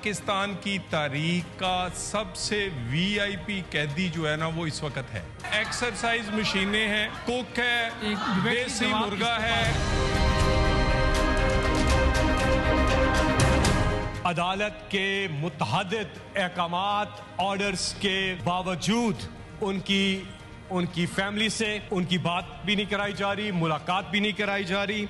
पाकिस्तान की तारीख का सबसे VIP कैदी जो है ना वो इस वक्त है। एक्सरसाइज मशीनें हैं, कुक है, देसी मुर्गा है। अदालत के मुतअद्दिद अहकामात ऑर्डर्स के बावजूद उनकी फैमिली से उनकी बात भी नहीं कराई जा रही, मुलाकात भी नहीं कराई जा रही।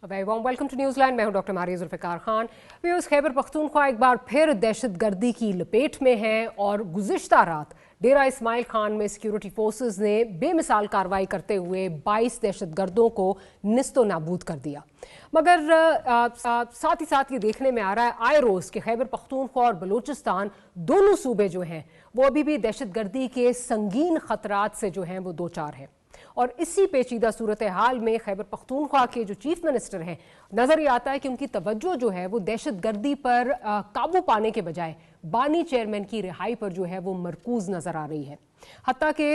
Very warm welcome to newsland. मैं हूं doctor Maria Zulfiqar Khan. Viewers, Khyber Pakhtunkhwa एक बार फिर दहशतगर्दी की लपेट में है और गुज़िश्ता रात डेरा इस्माइल खान में सिक्योरिटी फोर्सेस ने बेमिसाल कार्रवाई करते हुए 22 दहशतगर्दों को निस्तो नाबूद कर दिया। मगर साथ ही साथ ये देखने में आ रहा है आए रोज़ कि खैबर पख्तूनख्वा और बलूचिस्तान दोनों सूबे जो हैं वो अभी भी दहशतगर्दी के संगीन खतरात से जो हैं वो दो चार हैं। और इसी पेचीदा सूरत हाल में खैबर पख्तूनख्वा के जो चीफ मिनिस्टर हैं, नज़र ये आता है कि उनकी तवज्जो जो है वो दहशतगर्दी पर काबू पाने के बजाय बानी चेयरमैन की रिहाई पर जो है वो मरकूज नज़र आ रही है। हत्ता कि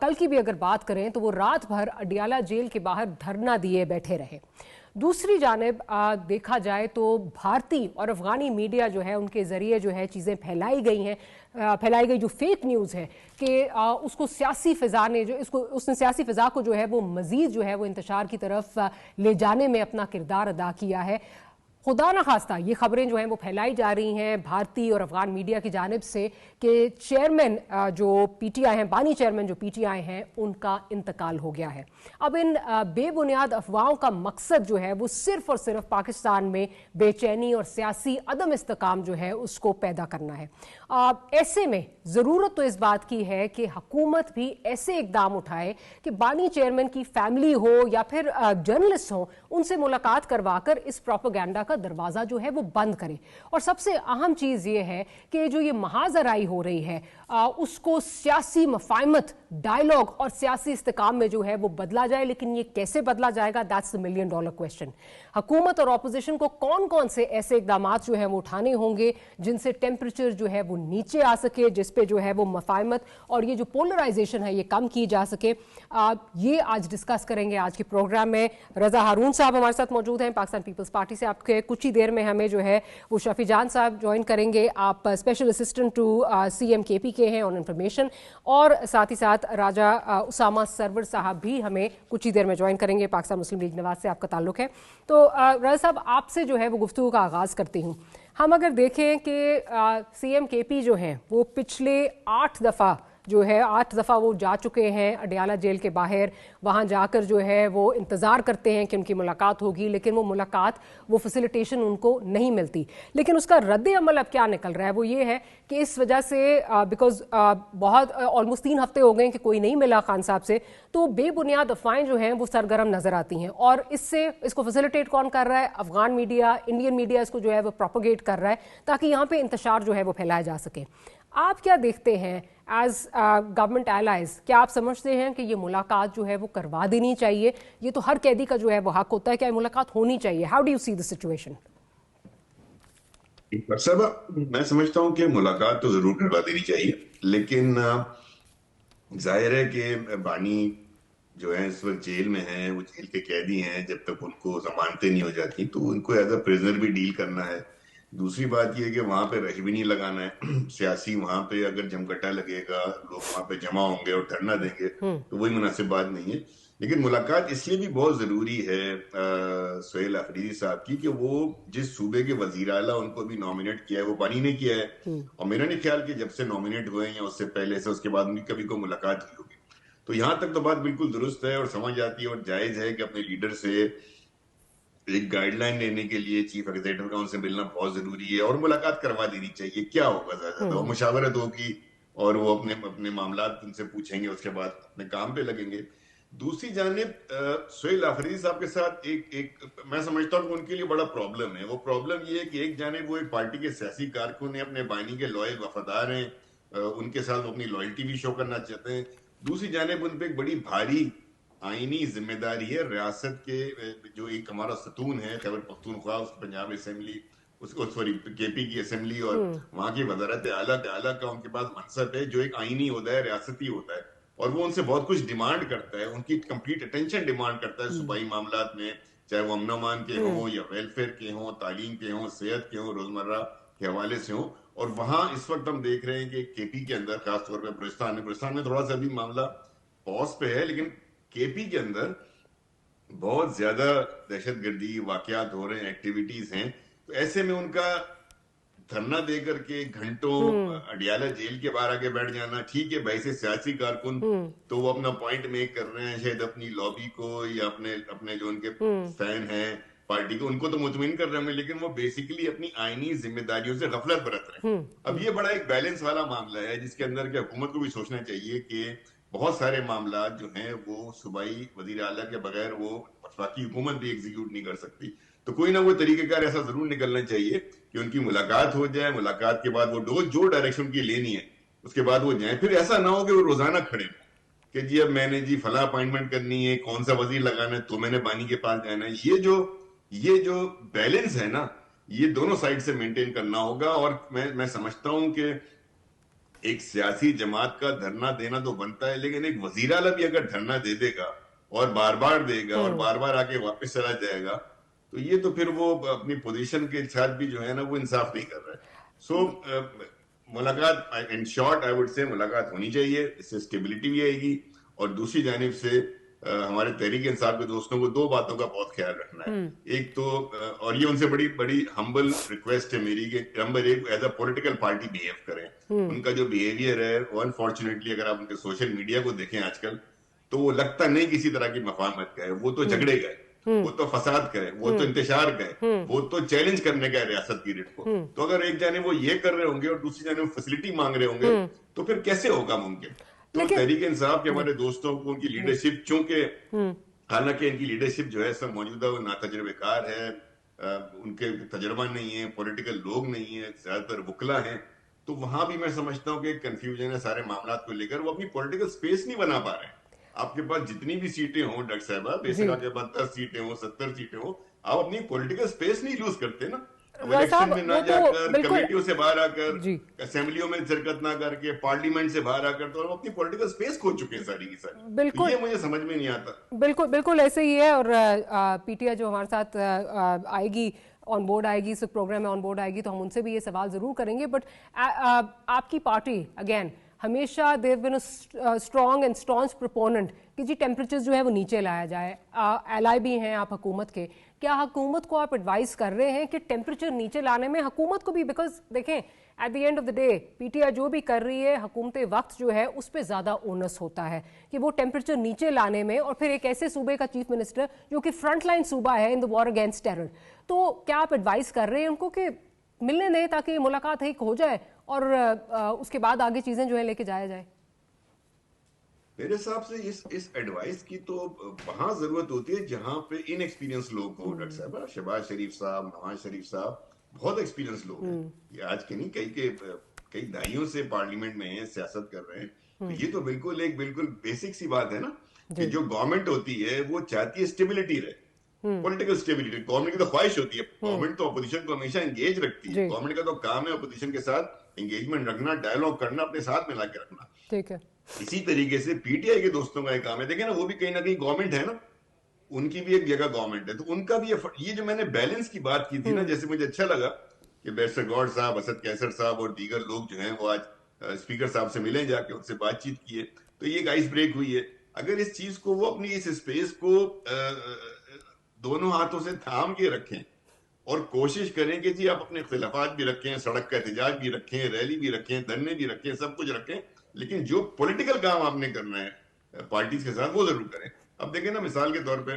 कल की भी अगर बात करें तो वो रात भर अडियाला जेल के बाहर धरना दिए बैठे रहे। दूसरी जानिब देखा जाए तो भारतीय और अफ़गानी मीडिया जो है उनके ज़रिए जो है चीज़ें फैलाई गई जो फेक न्यूज़ है कि उसको सियासी फ़िज़ा ने उसने सियासी फ़िज़ा को जो है वो मज़ीद जो है वो इंतशार की तरफ ले जाने में अपना किरदार अदा किया है। खुदा न खास्ता ये खबरें जो हैं वो फैलाई जा रही हैं भारतीय और अफ़गान मीडिया की जानिब से कि चेयरमैन जो PTI हैं, बानी चेयरमैन जो PTI हैं, उनका इंतकाल हो गया है। अब इन बेबुनियाद अफवाहों का मकसद जो है वो सिर्फ़ और सिर्फ पाकिस्तान में बेचैनी और सियासी अदम इस्तेकाम जो है उसको पैदा करना है। ऐसे में ज़रूरत तो इस बात की है कि हुकूमत भी ऐसे इकदाम उठाए कि बानी चेयरमैन की फैमिली हो या फिर जर्नलिस्ट हो, उनसे मुलाकात करवाकर इस प्रोपेगेंडा का दरवाज़ा जो है वो बंद करे। और सबसे अहम चीज़ ये है कि जो ये महाजराई हो रही है उसको सियासी मफाहमत, डायलॉग और सियासी इस्तेकाम में जो है वो बदला जाए। लेकिन ये कैसे बदला जाएगा, दैट्स द $1 मिलियन क्वेश्चन। हुकूमत और अपोजिशन को कौन कौन से ऐसे इकदाम जो है वो उठाने होंगे जिनसे टेम्परेचर जो है वो नीचे आ सके, जिस पे जो है वो मफाहमत और ये जो पोलराइजेशन है ये कम की जा सके। ये आज डिस्कस करेंगे आज के प्रोग्राम में। रजा हारून साहब हमारे साथ मौजूद हैं पाकिस्तान पीपल्स पार्टी से। आपके कुछ ही देर में हमें जो है वो शफी जान साहब ज्वाइन करेंगे। आप special assistant to CM KP के हैं ऑन इंफॉर्मेशन। और साथ ही साथ राजा उसामा सरवर साहब भी हमें कुछ ही देर में ज्वाइन करेंगे। पाकिस्तान मुस्लिम लीग नवाज से आपका ताल्लुक है। तो राजा साहब, आपसे जो है वो गुफ्तगू का आगाज़ करती हूँ। हम अगर देखें कि CM KP जो हैं वो पिछले 8 दफ़ा वो जा चुके हैं अडियाला जेल के बाहर। वहाँ जाकर जो है वो इंतज़ार करते हैं कि उनकी मुलाकात होगी, लेकिन वो मुलाकात, वो फैसिलिटेशन उनको नहीं मिलती। लेकिन उसका रद्द अमल अब क्या निकल रहा है वो ये है कि इस वजह से बिकॉज बहुत ऑलमोस्ट 3 हफ्ते हो गए कि कोई नहीं मिला खान साहब से, तो बेबुनियाद अफवाहें जो हैं वो सरगर्म नज़र आती हैं। और इसको फैसिलिटेट कौन कर रहा है? अफगान मीडिया, इंडियन मीडिया इसको जो है वो प्रोपोगेट कर रहा है ताकि यहाँ पे इंतशार जो है वो फैलाया जा सके। आप क्या देखते हैं एज गवर्नमेंट एलाइज? क्या आप समझते हैं कि ये मुलाकात जो है वो करवा देनी चाहिए? ये तो हर कैदी का जो है वो हक होता है कि मुलाकात होनी चाहिए। How do you see the situation? मैं समझता हूँ कि मुलाकात तो जरूर करवा देनी चाहिए, लेकिन जाहिर है कि बानी जो है इस वक्त जेल में है, वो जेल के कैदी हैं। जब तक उनको जमानतें नहीं हो जाती तो उनको एज अ प्रिजनर भी डील करना है। दूसरी बात यह है कि वहां पे रश भी नहीं लगाना है सियासी। वहां पे अगर जमघटा लगेगा, लोग वहां पे जमा होंगे और धरना देंगे तो वही मुनासिब बात नहीं है। लेकिन मुलाकात इसलिए भी बहुत जरूरी है सुहेल अफरीदी साहब की कि वो जिस सूबे के वजीर आला उनको भी नॉमिनेट किया है वो बानी ने किया है। और मेरा नहीं ख्याल कि जब से नॉमिनेट हुए या उससे पहले से उसके बाद उनकी कभी कोई मुलाकात हुई होगी। तो यहाँ तक तो बात बिल्कुल दुरुस्त है और समझ आती है और जायज है कि अपने लीडर से एक गाइडलाइन लेने के लिए चीफ एग्जीक्यूटिव का उनसे मिलना बहुत जरूरी है और मुलाकात करवा देनी चाहिए। क्या होगा, ज्यादा मुशावरत होगी और वो अपने मामलात उनसे पूछेंगे, उसके बाद अपने काम पे लगेंगे। दूसरी जानिब सुहेल अफरीदी साहब के साथ एक मैं समझता हूँ कि उनके लिए बड़ा प्रॉब्लम है। वो प्रॉब्लम ये है कि एक जानिब वो एक पार्टी के सियासी कारकुन है, अपने बानी के लॉयल वफादार हैं, उनके साथ वो अपनी लॉयल्टी भी शो करना चाहते हैं। दूसरी जानिब उन पर एक बड़ी भारी आईनी जिम्मेदारी है रियासत के जो एक हमारा सतून है खैबर पख्तूनख्वा, पंजाब असेंबली, उसको सॉरी KP की असेंबली और वहां की वजारत आला का उनके पास मनसब है जो एक आईनी होता है, रियासती होता है और वो उनसे बहुत कुछ डिमांड करता है, उनकी कंप्लीट अटेंशन डिमांड करता है सूबाई मामलात में, चाहे वो अमन अमान के हों या वेलफेयर के हों, तालीम के हों, सेहत के हों, रोजमर्रा के हवाले से हों। और वहां इस वक्त हम देख रहे हैं कि केपी के अंदर, खासतौर पर बलूचिस्तान में थोड़ा सा अभी मामला पॉज पे है, लेकिन केपी के अंदर बहुत ज्यादा दहशतगर्दी वाकयात हो रहे हैं, एक्टिविटीज हैं। तो ऐसे में उनका धरना दे करके घंटों अडियाला जेल के बाहर आके बैठ जाना, ठीक है भाई से सियासी कारकुन तो वो अपना पॉइंट मेक कर रहे हैं, शायद अपनी लॉबी को या अपने जो उनके फैन हैं पार्टी को, उनको तो मुतमिन कर रहे हैं, लेकिन वो बेसिकली अपनी आईनी जिम्मेदारियों से गफलत बरत रहे हैं। अब ये बड़ा एक बैलेंस वाला मामला है जिसके अंदर के हुकूमत को भी सोचना चाहिए कि बहुत सारे मामला जो हैं वो सूबाई वजीर आला के बगैर वो वफाकी हुकूमत भी एग्जीक्यूट नहीं कर सकती। तो कोई ना कोई तरीकेकार ऐसा जरूर निकलना चाहिए कि उनकी मुलाकात हो जाए, मुलाकात के बाद वो जो डायरेक्शन की लेनी है उसके बाद वो जाए। फिर ऐसा ना हो कि वो रोजाना खड़े हो कि जी अब मैंने जी फला अपॉइंटमेंट करनी है, कौन सा वजीर लगाना है, तो मैंने बानी के पास जाना है। ये जो बैलेंस है ना, ये दोनों साइड से मेंटेन करना होगा। और मैं समझता हूं कि एक सियासी जमात का धरना देना तो बनता है, लेकिन एक वजीर आला भी अगर धरना दे देगा और बार बार देगा और बार बार आके वापस चला जाएगा, तो ये तो फिर वो अपनी पोजीशन के साथ भी जो है ना वो इंसाफ नहीं कर रहा है। सो मुलाकात, in short I would say मुलाकात होनी चाहिए, इससे स्टेबिलिटी भी आएगी। और दूसरी जानिब से हमारे तहरीक इंसाफ के दोस्तों को दो बातों का बहुत ख्याल रखना है। एक तो और ये उनसे बड़ी बड़ी हम्बल रिक्वेस्ट है मेरी कि नंबर एक, as a political party behave करें। उनका जो बिहेवियर है वो अनफॉर्चुनेटली अगर आप उनके सोशल मीडिया को देखें आजकल, तो वो लगता नहीं किसी तरह की मफाहमत का है। वो तो झगड़े का है, वो तो फसाद का है, वो तो इंतशार का है, वो तो चैलेंज करने का है रियासत की रेट को। तो अगर एक जाने वो ये कर रहे होंगे और दूसरी जाने वो फैसिलिटी मांग रहे होंगे, तो फिर कैसे होगा मुमकिन? तो तहरीक इंसाफ के हमारे दोस्तों को उनकी लीडरशिप, चूंकि हालांकि इनकी लीडरशिप जो है सब मौजूदा वो नातजुर्बेकार है, उनके तजर्बा नहीं है, पॉलिटिकल लोग नहीं है, ज्यादातर वकला हैं, तो वहां भी मैं समझता हूँ कि कंफ्यूजन है सारे मामला को लेकर। वो अपनी पॉलिटिकल स्पेस नहीं बना पा रहे हैं। आपके पास जितनी भी सीटें हों डॉक्टर साहबा, बेशक आपके पास 10 सीटें हो, 70 सीटें हो, आप अपनी पॉलिटिकल स्पेस नहीं लूज करते ना। इलेक्शन में ना जाकर, कमेटियों से बाहर आकर, असेंबलियों में शिरकत ना करके, पार्लियामेंट से बाहर आकर, तो हम अपनी पॉलिटिकल स्पेस खो चुके हैं सारी की सारी। बिल्कुल, ये मुझे समझ में नहीं आता। बिल्कुल ऐसे ही है। और पीटीआई जो हमारे साथ आएगी, ऑन बोर्ड आएगी, इस प्रोग्राम में ऑन बोर्ड आएगी, तो हम उनसे भी ये सवाल जरूर करेंगे। बट आपकी पार्टी अगेन हमेशा देव बिन स्ट्रॉन्ग एंड स्टॉन्च प्रोपोनेंट कि जी टेम्परेचर जो है वो नीचे लाया जाए। एलाई भी हैं आप हुकूमत के, क्या हुकूमत को आप एडवाइस कर रहे हैं कि टेम्परेचर नीचे लाने में हुकूमत को भी, बिकॉज देखें at the end of the day PTI जो भी कर रही है, हुकूमत वक्त जो है उस पर ज़्यादा ओनस होता है कि वो टेम्परेचर नीचे लाने में। और फिर एक ऐसे सूबे का चीफ मिनिस्टर जो कि फ्रंट लाइन सूबा है in the war against terror, तो क्या आप एडवाइस कर रहे हैं उनको कि मिलने दें ताकि मुलाकात एक हो जाए और उसके बाद आगे चीजें जो है लेके जाया जाए? मेरे हिसाब से इस एडवाइस की तो वहां जरूरत होती है जहां पे इनएक्सपीरियंस लोग हो। डॉक्टर साहब, शहबाज शरीफ साहब, नवाज शरीफ साहब बहुत एक्सपीरियंस लोग हैं। ये आज के नहीं, कई दहाइयों से पार्लियामेंट में हैं, सियासत कर रहे हैं। तो ये तो बिल्कुल बेसिक सी बात है ना कि जो गवर्नमेंट होती है वो चाहती है स्टेबिलिटी रहे, पॉलिटिकल स्टेबिलिटी। गवर्नमेंट की तो ख्वाहिश होती है, गवर्नमेंट तो अपोजिशन को हमेशा एंगेज रखती है। गवर्नमेंट का तो काम है अपोजिशन के साथ एंगेजमेंट रखना, डायलॉग करना, अपने साथ मिला के रखना। ठीक है। इसी तरीके से पीटीआई के दोस्तों का एक काम है, देखें ना, वो भी कहीं ना कहीं गवर्नमेंट है ना, उनकी भी एक जगह गवर्नमेंट है, तो उनका भी ये जो मैंने बैलेंस की बात की थी ना, जैसे मुझे अच्छा लगा कि बैरिस्टर गौड़ साहब, असद कैसर साहब और दीगर लोग जो हैं वो आज स्पीकर साहब से मिले, जाके उनसे बातचीत किए, तो ये एक आइस ब्रेक हुई है। अगर इस चीज को वो अपनी इस स्पेस को दोनों हाथों से थाम के रखें और कोशिश करें कि जी आप अपने खिलाफात भी रखें, सड़क का एहतजाज भी रखें, रैली भी रखें, धरने भी रखें, सब कुछ रखें, लेकिन जो पॉलिटिकल काम आपने करना है पार्टीज के साथ वो जरूर करें। अब देखें ना, मिसाल के तौर पे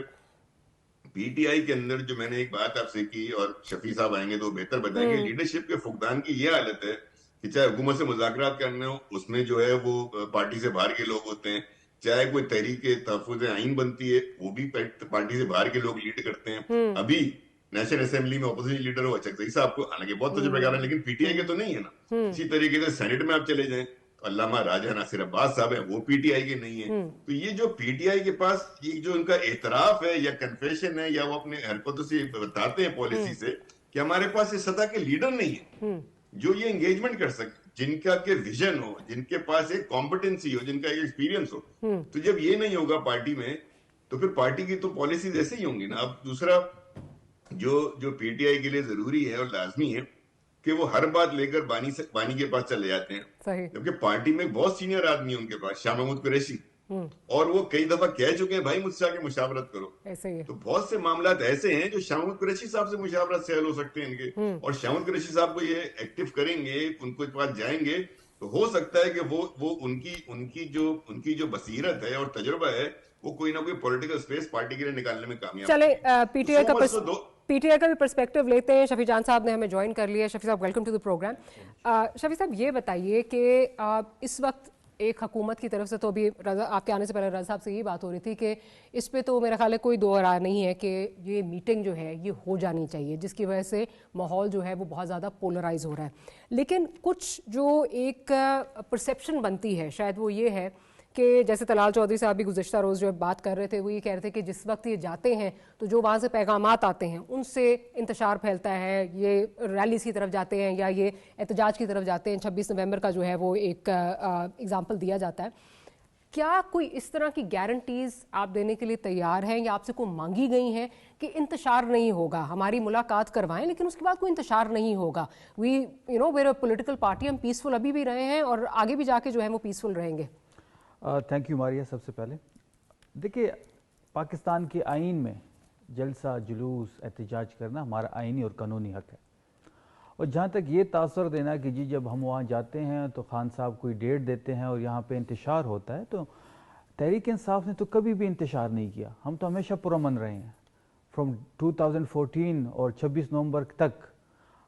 पीटीआई के अंदर जो मैंने एक बात आपसे की, और शफी साहब आएंगे तो बेहतर बताएंगे, लीडरशिप के फुकदान की ये हालत है कि चाहे हुकूमत से मुज़ाकरात करने हो, उसमें जो है वो पार्टी से बाहर के लोग होते हैं, चाहे कोई तहरीक तहफ़्फ़ुज़ आइन बनती है वो भी पार्टी से बाहर के लोग लीड करते हैं। अभी नेशनल असेंबली में अपोजिशन लीडर हो अचकज़ई साहब को, हालांकि बहुत तजुर्बेकार है, लेकिन पीटीआई के तो नहीं है ना। इसी तरीके से सेनेट में आप चले जाएं, अल्लामा राजा नासिर अब्बास साहब है, वो पीटीआई के नहीं है। तो ये जो पीटीआई के पास ये जो उनका एतराफ है या कन्फेशन है, या वो अपने हरकतों से बताते हैं पॉलिसी से कि हमारे पास इस सतह के लीडर नहीं है जो ये एंगेजमेंट कर सके, जिनका के विजन हो, जिनके पास एक कॉम्पिटेंसी हो, जिनका एक एक्सपीरियंस हो। तो जब ये नहीं होगा पार्टी में, तो फिर पार्टी की तो पॉलिसीज ऐसे ही होंगी ना। अब दूसरा जो पीटीआई के लिए जरूरी है और लाजमी है कि वो हर बात लेकर बानी के पास चले जाते हैं, जबकि पार्टी में बहुत सीनियर आदमी है उनके पास, शाह महमूद कुरैशी, और वो कई दफा कह चुके हैं भाई मुझसे आके मुशावरत करो। ऐसे ही तो बहुत से मामला ऐसे हैं जो शाह महमूद कुरैशी साहब से मुशावरत से हल हो सकते हैं इनके, और शाह महमूद कुरैशी साहब को ये एक्टिव करेंगे, उनको पास जाएंगे, तो हो सकता है कि वो उनकी जो बसीरत है और तजुर्बा है वो कोई ना कोई पॉलिटिकल स्पेस पार्टी के लिए निकालने में कामयाब। चले पीटीआई का भी पर्सपेक्टिव लेते हैं। शफी जान साहब ने हमें ज्वाइन कर लिया। Shafi sahab, welcome to the programme. Shafi sahab, ये बताइए कि इस वक्त एक हुकूमत की तरफ से तो अभी आपके आने से पहले रज़ा साहब से ये बात हो रही थी कि इस पे तो मेरा ख्याल है कोई दो राय नहीं है कि ये मीटिंग जो है ये हो जानी चाहिए, जिसकी वजह से माहौल जो है वो बहुत ज़्यादा पोलराइज हो रहा है। लेकिन कुछ जो एक परसेप्शन बनती है शायद वो ये है कि जैसे तलाल चौधरी साहब भी गुज़िश्ता रोज़ जो बात कर रहे थे, वो ये कह रहे थे कि जिस वक्त ये जाते हैं तो जो वहाँ से पैगामात आते हैं उनसे इंतशार फैलता है, ये रैलीज़ की तरफ जाते हैं या ये एहतजाज की तरफ जाते हैं। 26 नवंबर का जो है वो एक एग्जाम्पल दिया जाता है। क्या कोई इस तरह की गारंटीज़ आप देने के लिए तैयार हैं या आपसे कोई मांगी गई हैं कि इंतशार नहीं होगा, हमारी मुलाकात करवाएं लेकिन उसके बाद कोई इंतशार नहीं होगा? वेयर अ पॉलिटिकल पार्टी, हम पीसफुल अभी भी रहे हैं और आगे भी जाके जो है वो पीसफुल रहेंगे। Thank you Maria. सबसे पहले देखिए, पाकिस्तान के आइन में जलसा, जुलूस, एहतजाज करना हमारा आइनी और कानूनी हक है। और जहाँ तक ये तासर देना कि जी जब हम वहाँ जाते हैं तो खान साहब कोई डेट देते हैं और यहाँ पे इंतशार होता है, तो तहरीक इंसाफ ने तो कभी भी इंतशार नहीं किया। हम तो हमेशा पुरअमन रहे हैं। फ्रॉम 2014 और 26 नवंबर तक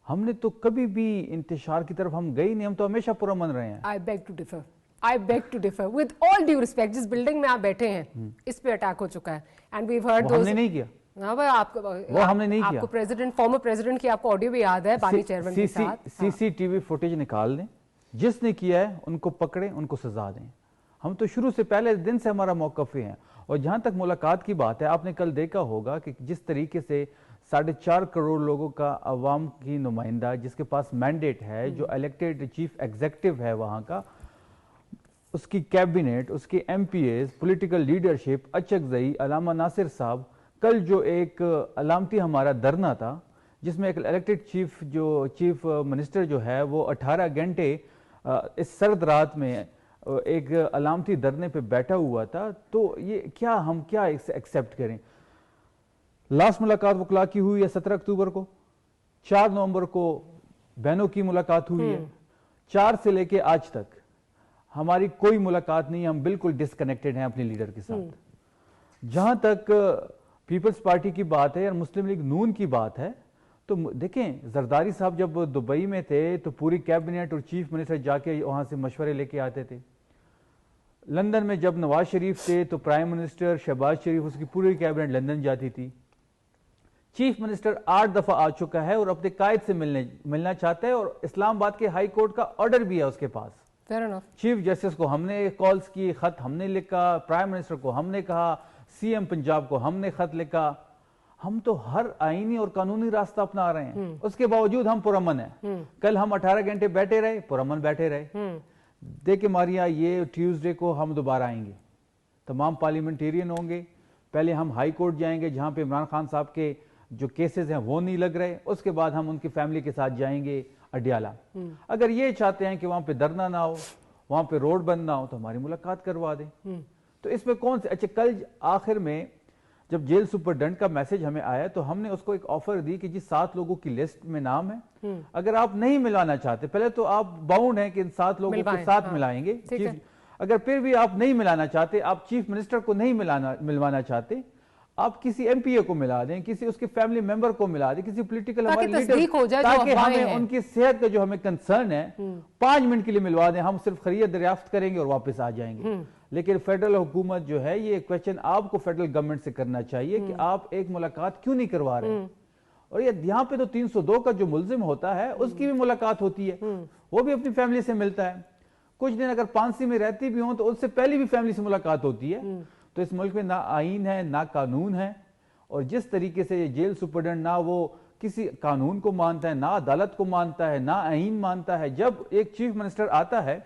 हमने तो कभी भी इंतशार की तरफ हम गए नहीं, हम तो हमेशा पुरअमन रहे हैं। I beg to differ. With all due respect, जिस बिल्डिंग में आप बैठे हैं इस पे अटैक हो चुका है and we've heard those. हमने नहीं किया। हाँ भाई, हमने नहीं किया। आपको फॉर्मर प्रेसिडेंट की आपको ऑडियो भी याद है बानी चेयरमैन के साथ। सीसीटीवी फुटेज निकाल दें, जिसने किया है उनको पकड़े, उनको सजा दें। हम तो शुरू से पहले दिन से हमारा मौक़िफ़ है। और जहाँ तक मुलाकात की बात है, आपने कल देखा होगा कि जिस तरीके से 4.5 करोड़ लोगों का अवाम की नुमाइंदा जिसके पास मैंडेट है, जो इलेक्टेड चीफ एग्जीक्यूटिव है वहाँ का, उसकी कैबिनेट, उसकी एमपीएस, पॉलिटिकल लीडरशिप, अचकज़ई, अलामा नासिर साहब, कल जो एक अलामती हमारा धरना था जिसमें एक इलेक्टेड चीफ मिनिस्टर जो है वो 18 घंटे इस सर्द रात में एक अलामती धरने पे बैठा हुआ था, तो ये हम क्या एक्सेप्ट करें? लास्ट मुलाकात वकला की हुई है 17 अक्टूबर को, 4 नवंबर को बहनों की मुलाकात हुई है, 4 से लेके आज तक हमारी कोई मुलाकात नहीं है। हम बिल्कुल डिस्कनेक्टेड हैं अपने लीडर के साथ। जहां तक पीपल्स पार्टी की बात है और मुस्लिम लीग नून की बात है, तो देखें, जरदारी साहब जब दुबई में थे तो पूरी कैबिनेट और चीफ मिनिस्टर जाके वहां से मशवरे लेके आते थे। लंदन में जब नवाज शरीफ थे तो प्राइम मिनिस्टर शहबाज शरीफ, उसकी पूरी कैबिनेट लंदन जाती थी। चीफ मिनिस्टर 8 दफा आ चुका है और अपने कायद से मिलना चाहता है, और इस्लामाबाद के हाई कोर्ट का ऑर्डर भी है उसके पास। चीफ जस्टिस को हमने कॉल्स किए, खत हमने लिखा, प्राइम मिनिस्टर को हमने कहा, सीएम पंजाब को हमने खत लिखा। हम तो हर आईनी और कानूनी रास्ता अपना रहे हैं, उसके बावजूद हम पुरअमन हैं। कल हम 18 घंटे बैठे रहे, पुरअमन बैठे रहे। देखिए मारिया, ये ट्यूसडे को हम दोबारा आएंगे, तमाम पार्लियामेंटेरियन होंगे। पहले हम हाई कोर्ट जाएंगे जहां पे इमरान खान साहब के जो केसेस हैं वो नहीं लग रहे, उसके बाद हम उनकी फैमिली के साथ जाएंगे अडियाला। अगर ये चाहते हैं कि वहां पे धरना ना हो, वहां पे रोड बंद ना हो, तो हमारी मुलाकात करवा दें। तो इसमें कौन से अच्छा, कल आखिर में जब जेल सुपरडेंट का मैसेज हमें आया तो हमने उसको एक ऑफर दी कि जी 7 लोगों की लिस्ट में नाम है, अगर आप नहीं मिलाना चाहते, पहले तो आप बाउंड हैं कि इन 7 लोगों के साथ मिलाएंगे। अगर फिर भी आप नहीं मिलाना चाहते, आप चीफ मिनिस्टर को नहीं मिलवाना चाहते, आप किसी एमपीए को मिला दें, किसी उसके फैमिली मेंबर को मिला दें, किसी पॉलिटिकल हमारे लीडर, ताकि हमें उनकी सेहत का जो हमें कंसर्न है 5 मिनट के लिए मिलवा दें। हम सिर्फ खरीद दरियाफ्त करेंगे और वापस आ जाएंगे। लेकिन फेडरल हुकूमत जो है, ये क्वेश्चन आपको फेडरल गवर्नमेंट से करना चाहिए कि आप एक मुलाकात क्यों नहीं करवा रहे। और ये यहाँ पे तो 302 का जो मुलजिम होता है उसकी भी मुलाकात होती है, वो भी अपनी फैमिली से मिलता है। कुछ दिन अगर फांसी में रहती भी हो तो उससे पहले भी फैमिली से मुलाकात होती है। तो इस मुल्क में ना आईन है ना कानून है, और जिस तरीके से ये जेल सुपरडेंट ना वो किसी कानून को मानता है, ना अदालत को मानता है, ना आईन मानता है। जब एक चीफ मिनिस्टर आता है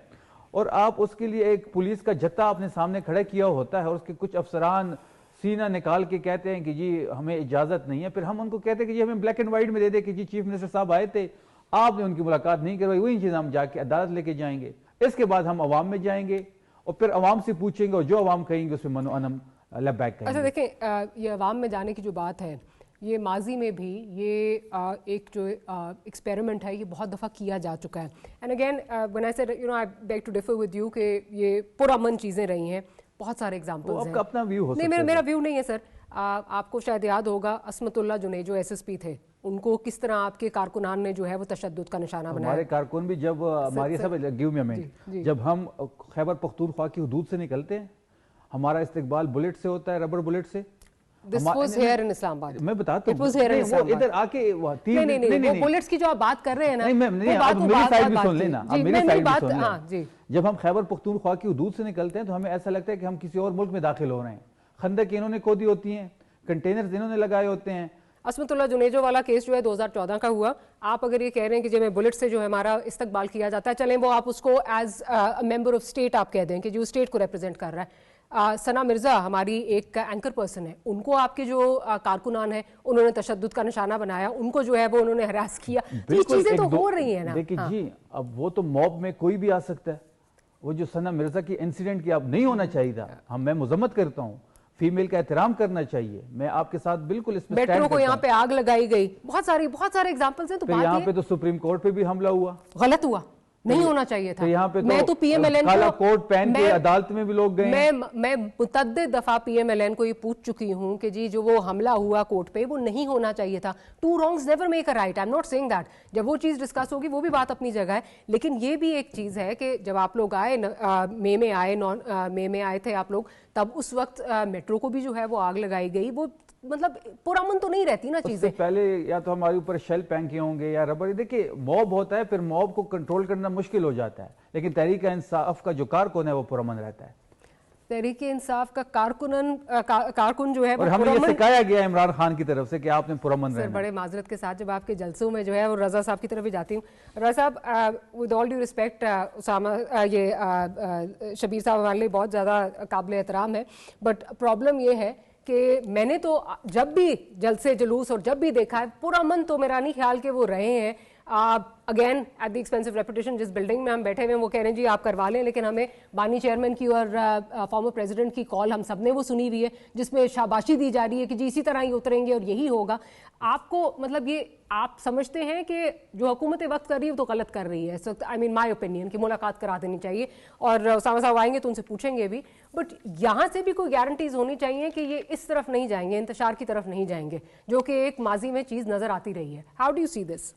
और आप उसके लिए एक पुलिस का जत्था अपने सामने खड़ा किया होता है और उसके कुछ अफसरान सीना निकाल के कहते हैं कि जी हमें इजाजत नहीं है, फिर हम उनको कहते हैं कि जी हमें ब्लैक एंड व्हाइट में दे दे कि जी चीफ मिनिस्टर साहब आए थे, आपने उनकी मुलाकात नहीं करवाई, वही चीज़ हम जाके अदालत लेके जाएंगे। इसके बाद हम अवाम में जाएंगे और फिर अवाम से पूछेंगे और जो अवाम कहेंगे उसमें मनो अनम लबैक कहेंगे। अच्छा देखें, ये अवाम में जाने की जो बात है, ये माजी में भी ये एक जो एक्सपेरिमेंट है ये बहुत दफ़ा किया जा चुका है। And again when I said I beg to differ with you कि ये पुरअमन चीज़ें रही हैं, बहुत सारे एग्जाम्पल्स हैं। आपका अपना व्यू हो सकता नहीं, है। मेरा व्यू नहीं है सर। आपको शायद याद होगा असमतुल्ला जुनेजो SSP थे, उनको किस तरह आपके कारकुनान ने जो है वो तशद्दुद का निशाना बनाया। हमारे कारकुन भी जब हमारी सब गिव में जी। जब हम खैबर पख्तूनख्वा की हुदूद से निकलते हैं, हमारा इस्तिकबाल बुलेट से होता है, रबर बुलेट से। This was here in Islamabad. मैं बताता It was here in Islamabad. इधर आके नहीं, वो बुलेट्स की जो आप बात कर रहे हैं ना, नहीं, आप मेरी साइड भी सुन लेना, आप मेरी साइड भी सुन लेना। जी। जब हम खैबर पख्तूनख्वा की हुदूद से निकलते हैं तो हमें ऐसा लगता है कि हम किसी और मुल्क में दाखिल हो रहे हैं। खंदक इन्होंने खोदी होती हैं, कंटेनर्स इन्होंने लगाए होते हैं। असमतुल्ला जुनेजो वाला केस जो है 2014 का हुआ। आप अगर ये कह रहे हैं कि जो मैं बुलेट से जो है हमारा इस्तकबाल किया जाता है, चलें वो आप उसको एज मेंबर ऑफ स्टेट आप कह दें कि जो स्टेट को रिप्रेजेंट कर रहा है। सना मिर्जा हमारी एक एंकर पर्सन है, उनको आपके जो कारकुनान है उन्होंने तशद्दुद का निशाना बनाया, उनको जो है वो उन्होंने हरास किया। ये चीजें तो हो रही है ना। देखिए जी, अब वो तो मॉब में कोई भी आ सकता है। वो जो सना मिर्जा की इंसिडेंट की अब नहीं होना चाहिए था, मैं मजम्मत करता हूँ, फीमेल का एहतराम करना चाहिए, मैं आपके साथ बिल्कुल इसमें स्टैंड मेट्रो करता को यहाँ हूं। पे आग लगाई गई, बहुत सारे एग्जांपल्स हैं। तो फिर यहाँ पे तो सुप्रीम कोर्ट पे भी हमला हुआ, गलत हुआ, नहीं होना चाहिए था। यहाँ पे मैं तो PMLN काला कोट पहन के अदालत में भी लोग गए। मैं मुतअद्दिद दफा PMLN को ये पूछ चुकी हूँ कि जी जो वो हमला हुआ कोर्ट पे वो नहीं होना चाहिए था। Two wrongs never make a right, I am not saying that. जब वो चीज़ डिस्कस होगी वो भी बात अपनी जगह है, लेकिन ये भी एक चीज़ है कि जब आप लोग आए मई में आए थे आप लोग, तब उस वक्त मेट्रो को भी जो है वो आग लगाई गई। वो मतलब पुरअमन तो नहीं रहती ना चीजें। पहले या तो हमारे ऊपर शेल फेंके होंगे या रबर। देखिए मॉब होता है, फिर मॉब को कंट्रोल करना मुश्किल हो जाता है, लेकिन तहरीक इंसाफ का जो कारकुन है वो पुरअमन रहता है। तहरीक इंसाफ का कारकुन जो है और हमें ये सिखाया गया इमरान खान की तरफ से कि आपने पुरअमन रहना। सर बड़े माजरत के साथ जब आपके जलसों में जो है वो रजा साहब की तरफ ही जाती हूँ। Raza sahab, with all due respect, Usama ये शबीर साहब हमारे लिए बहुत ज़्यादा काबिल एहतराम है, बट प्रॉब्लम ये है कि मैंने तो जब भी जलसे जुलूस और जब भी देखा है, पुरअमन तो मेरा नहीं ख्याल कि वो रहे हैं। Again at the expensive reputation, जिस बिल्डिंग में हम बैठे हुए हैं वो कह रहे हैं जी आप करवा लें, लेकिन हमें बानी चेयरमैन की और फॉर्मर प्रेसिडेंट की कॉल हम सब ने वो सुनी हुई है जिसमें शाबाशी दी जा रही है कि जी इसी तरह ही उतरेंगे और यही होगा। आपको मतलब ये आप समझते हैं कि जो हुकूमत वक्त कर रही है वो तो गलत कर रही है इस वक्त? आई मीन माई ओपिनियन कि मुलाकात करा देनी चाहिए, और उसामा साहब आएंगे तो उनसे पूछेंगे भी, बट यहाँ से भी कोई गारंटीज होनी चाहिए कि ये इस तरफ नहीं जाएंगे, इंतशार की तरफ नहीं जाएंगे, जो कि एक माजी में चीज़ नज़र आती रही है। How do you see this?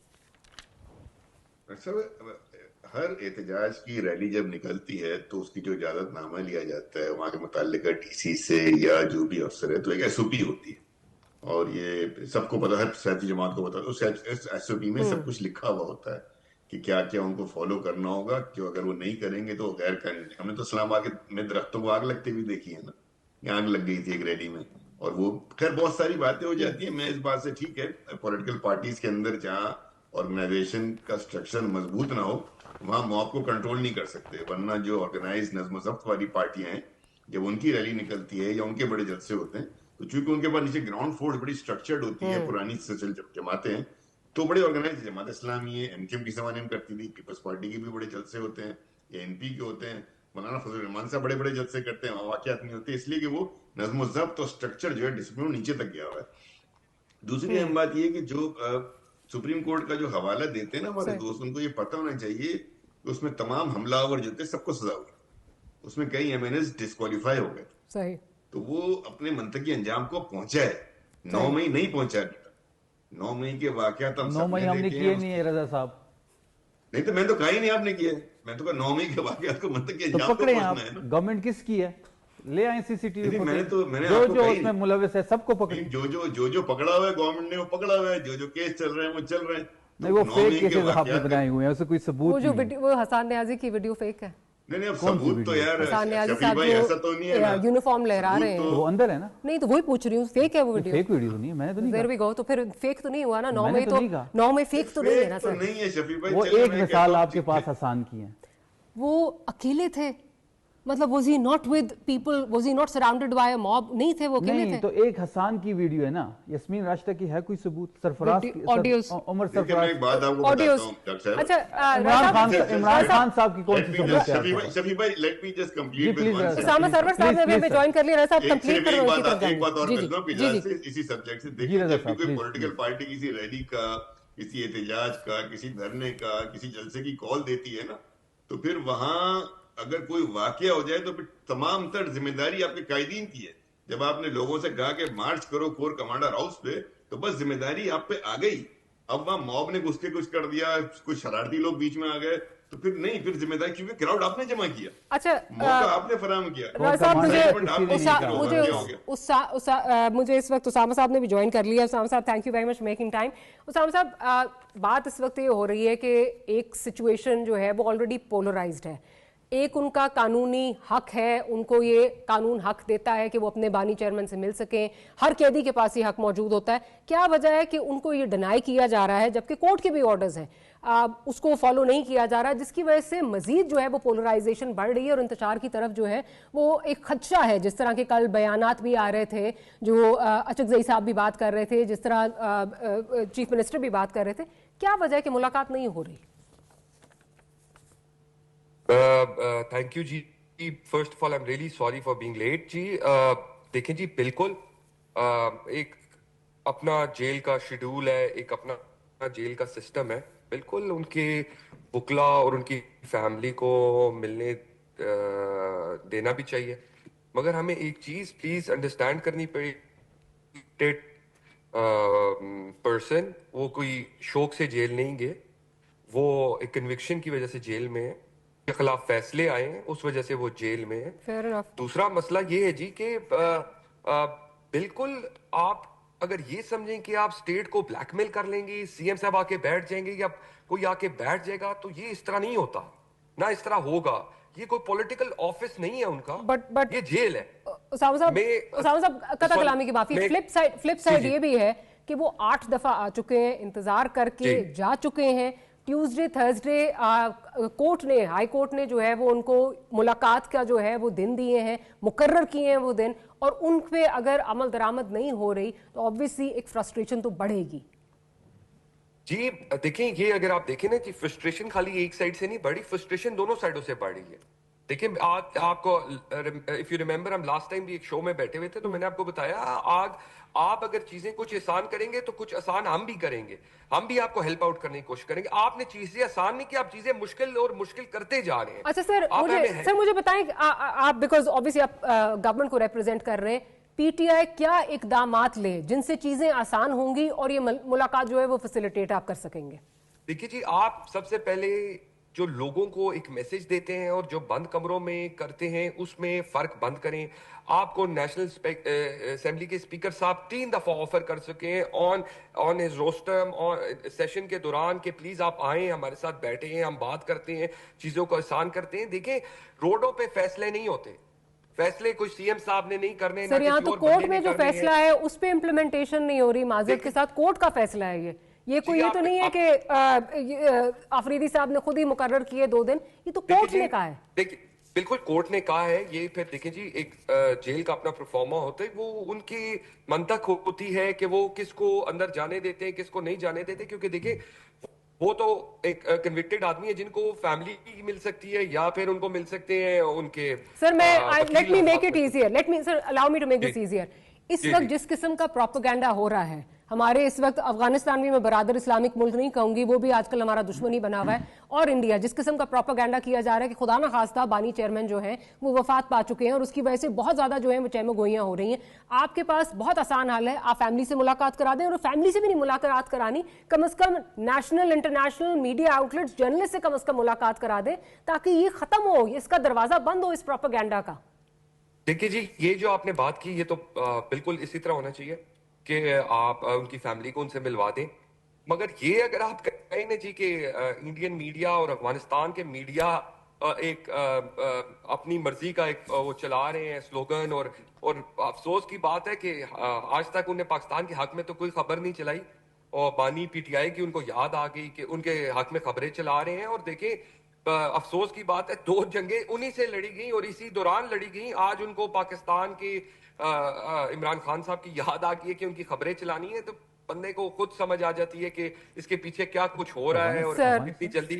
हर एहतजाज की रैली जब निकलती है तो उसकी जो इजाजतनामा लिया जाता है वहाँ के मुताल्लिका DC से या जो भी अफसर है, तो एक SOP होती है, और ये सबको पता है, सियासी जमात को पता है। उस SOP में सब कुछ लिखा हुआ होता है कि क्या क्या उनको फॉलो करना होगा, क्यों अगर वो नहीं करेंगे तो गैर कानूनी। हमने तो इस्लामाबाद में दरख्तों को आग लगती हुई देखी है ना, आग लग गई थी एक रैली में, और वो खैर बहुत सारी बातें हो जाती है। मैं इस बात से ठीक है, पॉलिटिकल पार्टीज के अंदर जहाँ ऑर्गेनाइजेशन का स्ट्रक्चर मजबूत ना हो वहां मॉब को कंट्रोल नहीं कर सकते, वरना जो ऑर्गेनाइज नज्म ज़ब्त वाली पार्टियां हैं जब उनकी रैली निकलती है या उनके बड़े जलसे होते हैं, तो चूंकि उनके पास नीचे ग्राउंड फोर्स बड़ी स्ट्रक्चर्ड होती है, पुरानी जमातें हैं, तो बड़े ऑर्गेनाइज जमात इस्लामी है, MKM की जमाने में करती थी, पीपल्स पार्टी के भी बड़े जलसे होते हैं, या NP के होते हैं, मौलाना फजल रहमान साहब बड़े बड़े जलसे करते हैं, वाकयात नहीं होते, इसलिए कि वो नज्म ज़ब्त और स्ट्रक्चर जो है डिसिप्लिन नीचे तक गया हुआ है। दूसरी अहम बात यह कि जो सुप्रीम कोर्ट का जो हवाला देते हैं ना हमारे दोस्त, उनको ये पता होना चाहिए कि उसमें तमाम हमलावर जो थे सबको सजा हुई, उसमें कई MNS डिस्क्वालीफाई हो गए। सही, तो वो अपने मंतकी अंजाम को पहुंचाए। 9 मई नहीं पहुंचा, 9 मई के वाकयात हम 9 मई हमने किए नहीं है रजा साहब। नहीं तो मैं तो कहा ही नहीं आपने किए, मैं तो कहा 9 मई के वाकयात को मंतकी अंजाम तो को पकड़े पहुंचना आप, है ना। गवर्नमेंट किसकी है, ले आए CCTV। मैंने जो उसमें मुलविस है सबको पकड़े। जो पकड़ा हुआ है गवर्नमेंट ने वो पकड़ा हुआ है, जो केस चल रहे हैं वो चल रहे हैं। नहीं वो फेक केसेस आपने बनाए हुए हैं, उससे कोई सबूत नहीं। वो जो वीडियो, वो हसान न्याजी की वीडियो फेक है। नहीं अब सबूत तो यार हसान न्याजी शफी भाई ऐसा तो नहीं है ना, साहब यूनिफॉर्म लहरा रहे हैं, वो अंदर है ना। नहीं तो वही पूछ रही हूँ, फेक है वो वीडियो? फेक वीडियो नहीं है, मैंने तो नहीं देयर वी गो, तो फिर फेक तो नहीं हुआ ना। 9 मई तो 9 मई फेक तो नहीं है ना सर। नहीं है शफी भाई, वो एक मिसाल आपके पास हसान की है। वो अकेले थे, मतलब was he not with people, was he not surrounded by a mob? नहीं थे, वो अकेले नहीं, थे? तो एक हसान की वीडियो है ना, यस्मीन राशिदा की है कोई सबूत? सरफराज ऑडियोज, उमर देखिए, मैं सरफराज, एक बात आपको बताता हूं डॉक्टर साहब। अच्छा इमरान खान साहब की कौन सी सबूत है? शफी भाई, let me just complete with one Usama Sarwar sahab ने अभी ज्वाइन कर लिया, रज़ा साहब कंप्लीट करो, उसी तरफ एक बात और जाएंगे। कर दूं जी जी इसी सब्जेक्ट से। देखिए, जब भी कोई पॉलिटिकल पार्टी किसी रैली का, किसी एहतजाज का, किसी धरने का, किसी जलसे की कॉल देती है ना, तो फिर वहां अगर कोई वाकया हो जाए तो फिर तमाम तर जिम्मेदारी आपके कायदीन की है। जब आपने लोगों से कहा कि मार्च करो कोर कमांडर हाउस पे, तो बस जिम्मेदारी आप पे आ गई। अब वहां मॉब ने घुस के कुछ कर दिया, कुछ शरारती लोग बीच में आ गए, तो फिर नहीं, फिर जिम्मेदारी, क्योंकि क्राउड आपने जमा किया, अच्छा मौका आपने फराहम किया। मुझे इस वक्त उसामा साहब ने भी ज्वाइन कर लिया। Usama sahab, thank you very much making time. Usama sahab, बात इस वक्त ये हो रही है कि एक सिचुएशन जो है वो ऑलरेडी पोलराइज्ड है। एक उनका कानूनी हक है, उनको ये कानून हक देता है कि वो अपने बानी चेयरमैन से मिल सकें, हर कैदी के पास ये हक मौजूद होता है। क्या वजह है कि उनको ये डिनाई किया जा रहा है, जबकि कोर्ट के भी ऑर्डर्स हैं, उसको फॉलो नहीं किया जा रहा, जिसकी वजह से मजीद जो है वो पोलराइजेशन बढ़ रही है और इंतशार की तरफ जो है वो एक खदशा है। जिस तरह के कल बयानात भी आ रहे थे, जो अचकजई साहब भी बात कर रहे थे, जिस तरह चीफ मिनिस्टर भी बात कर रहे थे, क्या वजह है कि मुलाकात नहीं हो रही? Thank you ji. First of all I am really sorry for being late ji. देखें जी, बिल्कुल एक अपना जेल का शेड्यूल है, एक अपना जेल का सिस्टम है। बिल्कुल उनके वकला और उनकी फैमिली को मिलने देना भी चाहिए, मगर हमें एक चीज प्लीज अंडरस्टैंड करनी पड़ेगी, पर्सन वो कोई शौक से जेल नहीं गए, वो एक कन्विक्शन की वजह से जेल में है, के खिलाफ फैसले आए हैं, उस वजह से वो जेल में है। दूसरा मसला ये है जी कि बिल्कुल आप अगर ये समझें कि आप स्टेट को ब्लैकमेल कर लेंगे, सीएम साहब आके बैठ जाएंगे या कोई आके बैठ जाएगा, तो ये इस तरह नहीं होता, ना इस तरह होगा। ये कोई पॉलिटिकल ऑफिस नहीं है उनका, बट ये जेल है। उसामा साहब कता कलामी की माफी, फ्लिप साइड ये भी है कि वो 8 दफा आ चुके हैं, इंतजार करके जा चुके हैं। ट्यूसडे थर्सडे कोर्ट ने, हाई कोर्ट ने जो है वो उनको मुलाकात का जो है वो दिन दिए हैं, मुकर्रर किए हैं वो दिन, और उन पे अगर अमल दरामद नहीं हो रही तो ऑब्वियसली एक फ्रस्ट्रेशन तो बढ़ेगी। जी देखें, ये अगर आप देखें ना कि फ्रस्ट्रेशन खाली एक साइड से नहीं बढ़ी, फ्रस्ट्रेशन दोनों साइडों से बढ़ रही है। देखिए, आज आपको इफ यू रिमेंबर, हम लास्ट टाइम भी एक शो में बैठे हुए थे, तो मैंने आपको बताया आप अगर चीजें कुछ आसान करेंगे तो कुछ आसान हम भी करेंगे, हम भी आपको हेल्प आउट करने की कोशिश करेंगे। आपने चीजें आसान नहीं की, आप चीजें मुश्किल और मुश्किल करते जा रहे हैं। अच्छा सर, मुझे बताएं, आप बिकॉज ऑब्वियसली आप गवर्नमेंट को रिप्रेजेंट कर रहे हैं, पीटीआई क्या इकदामात ले जिनसे चीजें आसान होंगी और ये मुलाकात जो है वो फैसिलिटेट आप कर सकेंगे? देखिए जी, आप सबसे पहले जो लोगों को एक मैसेज देते हैं और जो बंद कमरों में करते हैं उसमें फर्क बंद करें। आपको नेशनल असेंबली के स्पीकर साहब 3 दफा ऑफर कर चुके हैं ऑन हिज रोस्टर और सेशन के दौरान कि प्लीज आप आए, हमारे साथ बैठे हैं, हम बात करते हैं, चीजों को आसान करते हैं। देखें, रोडों पे फैसले नहीं होते, फैसले कोई सीएम साहब ने नहीं करने। सर, यहाँ तो कोर्ट में जो फैसला है उस पे इम्प्लीमेंटेशन नहीं हो रही, माजरत के साथ कोर्ट का फैसला है ये कोई ये तो नहीं है कि आफरीदी साहब ने खुद ही मुकर्रर किए 2 दिन, ये तो कोर्ट ने कहा है। देखिए, बिल्कुल कोर्ट ने कहा है ये। फिर देखें जी, एक जेल का अपना परफॉर्मा होता है, वो उनकी मंतक होती है कि वो किसको अंदर जाने देते हैं, किसको नहीं जाने देते, क्योंकि देखिए वो तो एक कन्विक्टेड आदमी है जिनको फैमिली मिल सकती है या फिर उनको मिल सकते हैं उनके। Sir let me make it easier, sir allow me to make this easier. इस वक्त जिस किस्म का प्रोपेगेंडा हो रहा है हमारे, इस वक्त अफगानिस्तान भी मैं बरादर इस्लामिक मुल्क नहीं कहूंगी, वो भी आजकल हमारा दुश्मन ही बना हुआ है, और इंडिया, जिस किस्म का प्रोपेगेंडा किया जा रहा है कि खुदा ना खास्ता बानी चेयरमैन जो हैं वो वफात पा चुके हैं और उसकी वजह से बहुत ज्यादा जो है वो चहमो गोइयां हो रही हैं। आपके पास बहुत आसान हाल है, आप फैमिली से मुलाकात करा दें, और फैमिली से भी नहीं मुलाकात करानी, कम से कम national international media outlets, journalist से कम मुलाकात करा दें, ताकि ये खत्म हो, इसका दरवाजा बंद हो इस प्रोपेगेंडा का। देखिए जी, ये जो आपने बात की ये तो बिल्कुल इसी तरह होना चाहिए कि आप उनकी फैमिली को उनसे मिलवा दें, मगर ये अगर आप कहें ना जी कि इंडियन मीडिया और अफगानिस्तान के मीडिया एक अपनी मर्जी का एक वो चला रहे हैं स्लोगन, और अफसोस की बात है कि आज तक उन्हें पाकिस्तान के हक में तो कोई खबर नहीं चलाई, और बानी पीटीआई की उनको याद आ गई कि उनके हक में खबरें चला रहे हैं। और देखें, अफसोस की बात है 2 जंगें उन्हीं से लड़ी गई और इसी दौरान लड़ी गई। आज उनको पाकिस्तान के इमरान खान साहब की याद आ गई है कि उनकी खबरें चलानी है, तो बंदे को खुद समझ आ जाती है कि इसके पीछे क्या कुछ हो रहा है और इतनी जल्दी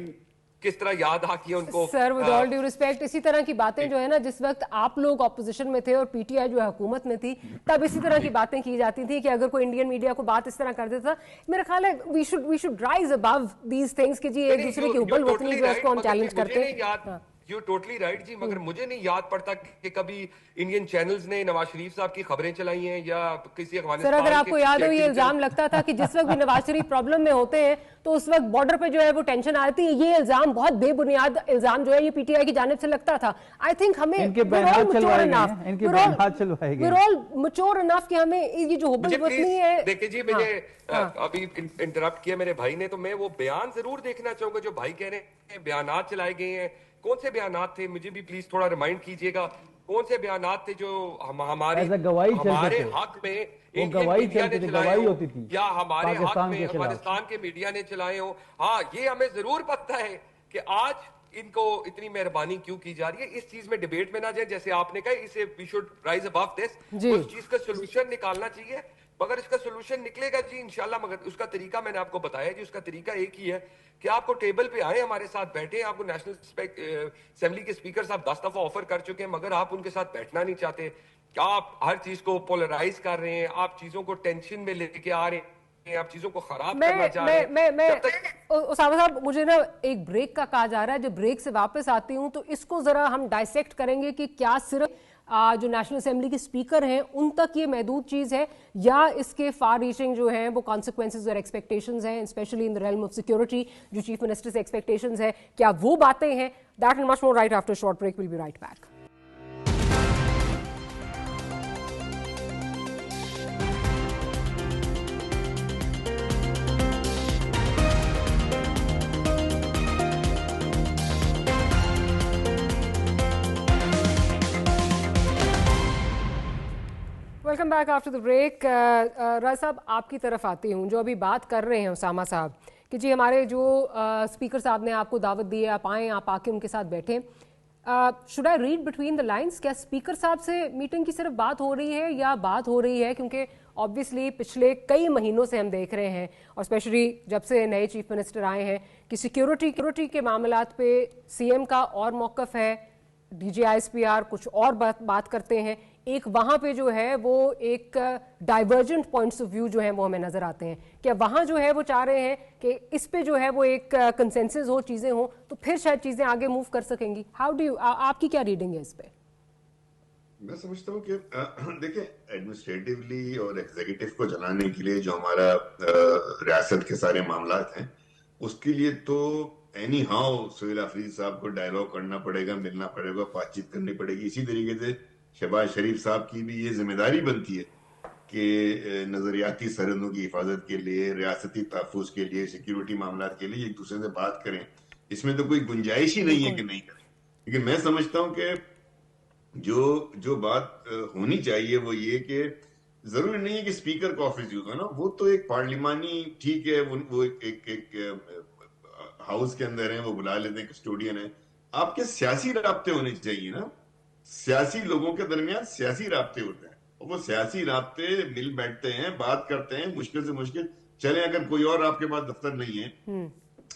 किस तरह याद आ गई उनको। Sir with all due respect, इसी तरह की बातें जो है ना, जिस वक्त आप लोग ऑपोजिशन में थे और पीटीआई जो है हुकूमत में थी, तब इसी तरह की बातें की जाती थी कि अगर कोई इंडियन मीडिया को बात इस तरह कर देता, मेरा ख्याल है we should rise above these things कि जी एक दूसरे की हुब्बल वतनी जो है उसको हम चैलेंज करते हैं। यू टोटली राइट जी, मगर मुझे नहीं याद पड़ता कि कभी इंडियन चैनल्स ने नवाज शरीफ साहब की खबरें चलाई हैं या किसी सर अगर आपको याद हो ये इल्जाम लगता था कि जिस वक्त भी नवाज शरीफ प्रॉब्लम में होते हैं तो उस वक्त बॉर्डर पे जो है वो टेंशन आती है। ये इल्जाम बहुत बेबुनियाद इल्जाम जो है ये पीटीआई की जानिब से लगता था। आई थिंक हमें मैच्योर इनफ कि हमें ये जो हुब्बल वतनी है। देखिए जी, मुझे अभी इंटरप्ट किया मेरे भाई ने, तो मैं वो बयान जरूर देखना चाहूंगा जो भाई कह रहे हैं बयानात चलाए गए हैं। कौन से बयानात थे, मुझे भी प्लीज थोड़ा रिमाइंड कीजिएगा, कौन से बयानात थे जो हमारे हक में इंडियन मीडिया ने चलाए हो या हमारे हक में अफगानिस्तान के मीडिया ने चलाए हो। हाँ, ये हमें जरूर पता है कि आज इनको इतनी मेहरबानी क्यों की जा रही है। इस चीज में डिबेट में ना जाए, जैसे आपने कहा इसे we should rise above this, उस चीज का सोल्यूशन निकालना चाहिए। मगर इसका सोल्यूशन निकलेगा जी इंशाल्लाह, मगर उसका तरीका मैंने आपको बताया जी, उसका तरीका एक ही है कि आपको टेबल पे आए, हमारे साथ बैठे। आपको नेशनल असेंबली के स्पीकर साहब 10 दफा ऑफर कर चुके हैं, मगर आप उनके साथ बैठना नहीं चाहते। आप हर चीज को पोलराइज कर रहे हैं, आप चीजों को टेंशन में लेके आ रहे हैं, आप चीजों को खराब करना चाह रहे हैं। उसामा साहब, मुझे ना एक ब्रेक का कहा जा रहा है, जब ब्रेक से वापस आती हूँ तो इसको जरा हम डाइसेक्ट करेंगे कि क्या सिर्फ जो नेशनल असेंबली के स्पीकर हैं उन तक ये महदूद चीज है या इसके फार रीचिंग जो हैं वो कॉन्सिक्वेंसेस और एक्सपेक्टेशंस हैं, specially in the realm of security जो चीफ मिनिस्टर से एक्सपेक्टेशंस है, क्या वो बातें हैं? That and much more right after short break. Will be right back. Welcome back after the break. Raj sahab, आपकी तरफ आती हूँ। जो अभी बात कर रहे हैं उसामा साहब कि जी हमारे जो स्पीकर साहब ने आपको दावत दी है, आप आएँ, आप आके उनके साथ बैठें, should I read between the lines, क्या स्पीकर साहब से मीटिंग की सिर्फ बात हो रही है या बात हो रही है, क्योंकि ऑब्वियसली पिछले कई महीनों से हम देख रहे हैं और स्पेशली जब से नए चीफ मिनिस्टर आए हैं कि सिक्योरिटी के मामलात पे सीएम का और मौक़िफ़ है, DGISPR कुछ और बात करते हैं। एक वहां पे जो है वो एक डाइवर्जेंट पॉइंट्स ऑफ व्यू जो है वो हमें नजर आते हैं। क्या वहां जो है वो चाह रहे हैं कि इस पे जो है वो एक कंसेंसस हो, चीजें हो, तो फिर शायद चीजें आगे मूव कर सकेंगी? हाउ डू यू, आपकी क्या रीडिंग है इस पे? मैं समझता हूँ कि देखिए, एडमिनिस्ट्रेटिवली और एग्जीक्यूटिव को चलाने के लिए जो हमारा रियासत के सारे मामलात हैं, उसके लिए तो एनी हाउ सोहेल अफरीदी साहब को डायलॉग करना पड़ेगा, मिलना पड़ेगा, बातचीत करनी पड़ेगी। इसी तरीके से शहबाज शरीफ साहब की भी ये जिम्मेदारी बनती है कि नजरियाती सरहदों की हिफाजत के लिए, रियासती तहफ़्फ़ुज़ के लिए, सिक्योरिटी मामलात के लिए एक दूसरे से बात करें। इसमें तो कोई गुंजाइश ही नहीं है कि नहीं करें। लेकिन मैं समझता हूँ कि जो बात होनी चाहिए वो ये कि जरूरी नहीं है कि स्पीकर का ऑफिस यूज हो ना, वो तो एक पार्लिमानी, ठीक है, वो एक हाउस के अंदर है, वो बुला लेते हैं, कस्टोडियन है। आपके सियासी राब्ते होने चाहिए ना, सियासी लोगों के दरमियान सियासी राब्ते होते हैं और वो सियासी राब्ते मिल बैठते हैं, बात करते हैं, मुश्किल से मुश्किल चले, अगर कोई और आपके पास दफ्तर नहीं है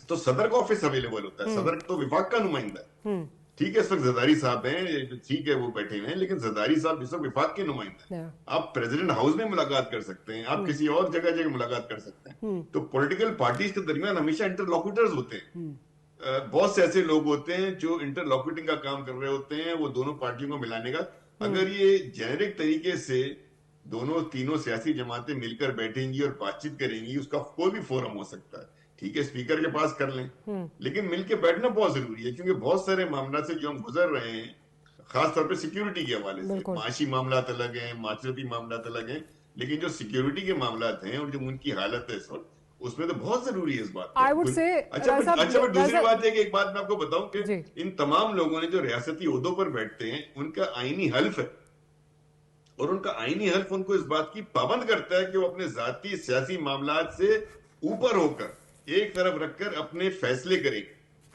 तो सदर का ऑफिस अवेलेबल होता है। सदर तो विफाक का नुमाइंदा है, ठीक है, इस वक्त जरदारी साहब हैं, ठीक है, वो बैठे हुए हैं, लेकिन जरदारी साहब इस वक्त विफाक के नुमाइंदा है। आप प्रेसिडेंट हाउस में मुलाकात कर सकते हैं, आप किसी और जगह मुलाकात कर सकते हैं। तो पॉलिटिकल पार्टीज के दरमियान हमेशा इंटरलॉक्यूटर्स होते हैं। बहुत से ऐसे लोग होते हैं जो इंटरलॉक्यूटिंग का काम कर रहे होते हैं, वो दोनों पार्टियों को मिलाने का। अगर ये जेनेरिक तरीके से तीनों सियासी जमातें मिलकर बैठेंगी और बातचीत करेंगी, उसका कोई भी फोरम हो सकता है, ठीक है, स्पीकर के पास कर लें, लेकिन मिलके बैठना बहुत जरूरी है, क्योंकि बहुत सारे मामला से जो हम गुजर रहे हैं, खासतौर पे सिक्योरिटी के हवाले से, माशी मामला अलग है, माशरती मामला अलग है, लेकिन जो सिक्योरिटी के मामला हैं और जो उनकी हालत है इस वक्त, उसमें तो बहुत जरूरी है इस बात। अच्छा, दूसरी बात है कि एक बात मैं आपको बताऊं कि इन तमाम लोगों ने जो रियासती ओहदों पर बैठते हैं, उनका आईनी हल्फ है और उनका आईनी हल्फ उनको इस बात की पाबंद करता है कि वो अपने जाती सियासी मामलात से ऊपर होकर एक तरफ रखकर अपने फैसले करें।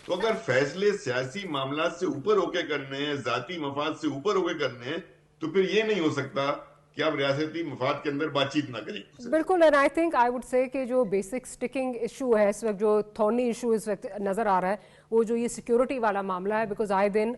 तो अगर फैसले सियासी मामलात से ऊपर होके करने हैं, जाती मफाद से ऊपर होके करने हैं, तो फिर ये नहीं हो सकता कि आप रियासती मफाद के अंदर बातचीत ना करें। बिल्कुल, and I think I would say कि जो बेसिक स्टिकिंग इशू है इस वक्त, जो थॉर्नी इशू इस वक्त नज़र आ रहा है, वो जो ये सिक्योरिटी वाला मामला है, बिकॉज आए दिन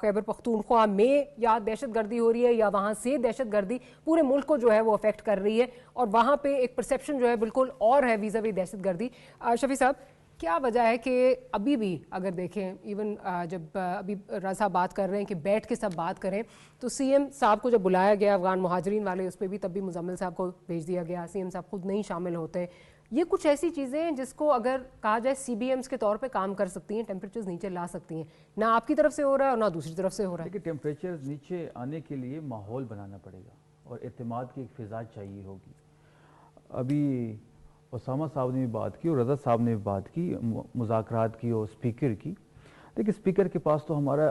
खैबर पख्तूनख्वा में या दहशत गर्दी हो रही है या वहाँ से दहशत गर्दी पूरे मुल्क को जो है वो अफेक्ट कर रही है, और वहाँ पे एक परसेप्शन जो है बिल्कुल और है वीज़ा वी दहशत गर्दी। शफी साहब, क्या वजह है कि अभी भी अगर देखें, इवन जब अभी राजा साहब बात कर रहे हैं कि बैठ के सब बात करें, तो सीएम साहब को जब बुलाया गया अफगान मुहाजिरीन वाले, उस पर भी तब भी मुजम्मिल साहब को भेज दिया गया, सीएम साहब खुद नहीं शामिल होते। ये कुछ ऐसी चीज़ें हैं जिसको अगर कहा जाए CBMs के तौर पे काम कर सकती हैं, टेम्परेचर्स नीचे ला सकती हैं, ना आपकी तरफ से हो रहा है और ना दूसरी तरफ से हो रहा है। देखिए, टेम्परेचर नीचे आने के लिए माहौल बनाना पड़ेगा और एतमाद की एक फ़िज़ा चाहिए होगी। अभी उसामा साहब ने भी बात की और रज़ा साहब ने भी बात की मुज़ाकरात की और स्पीकर की। देखिए, स्पीकर के पास तो हमारा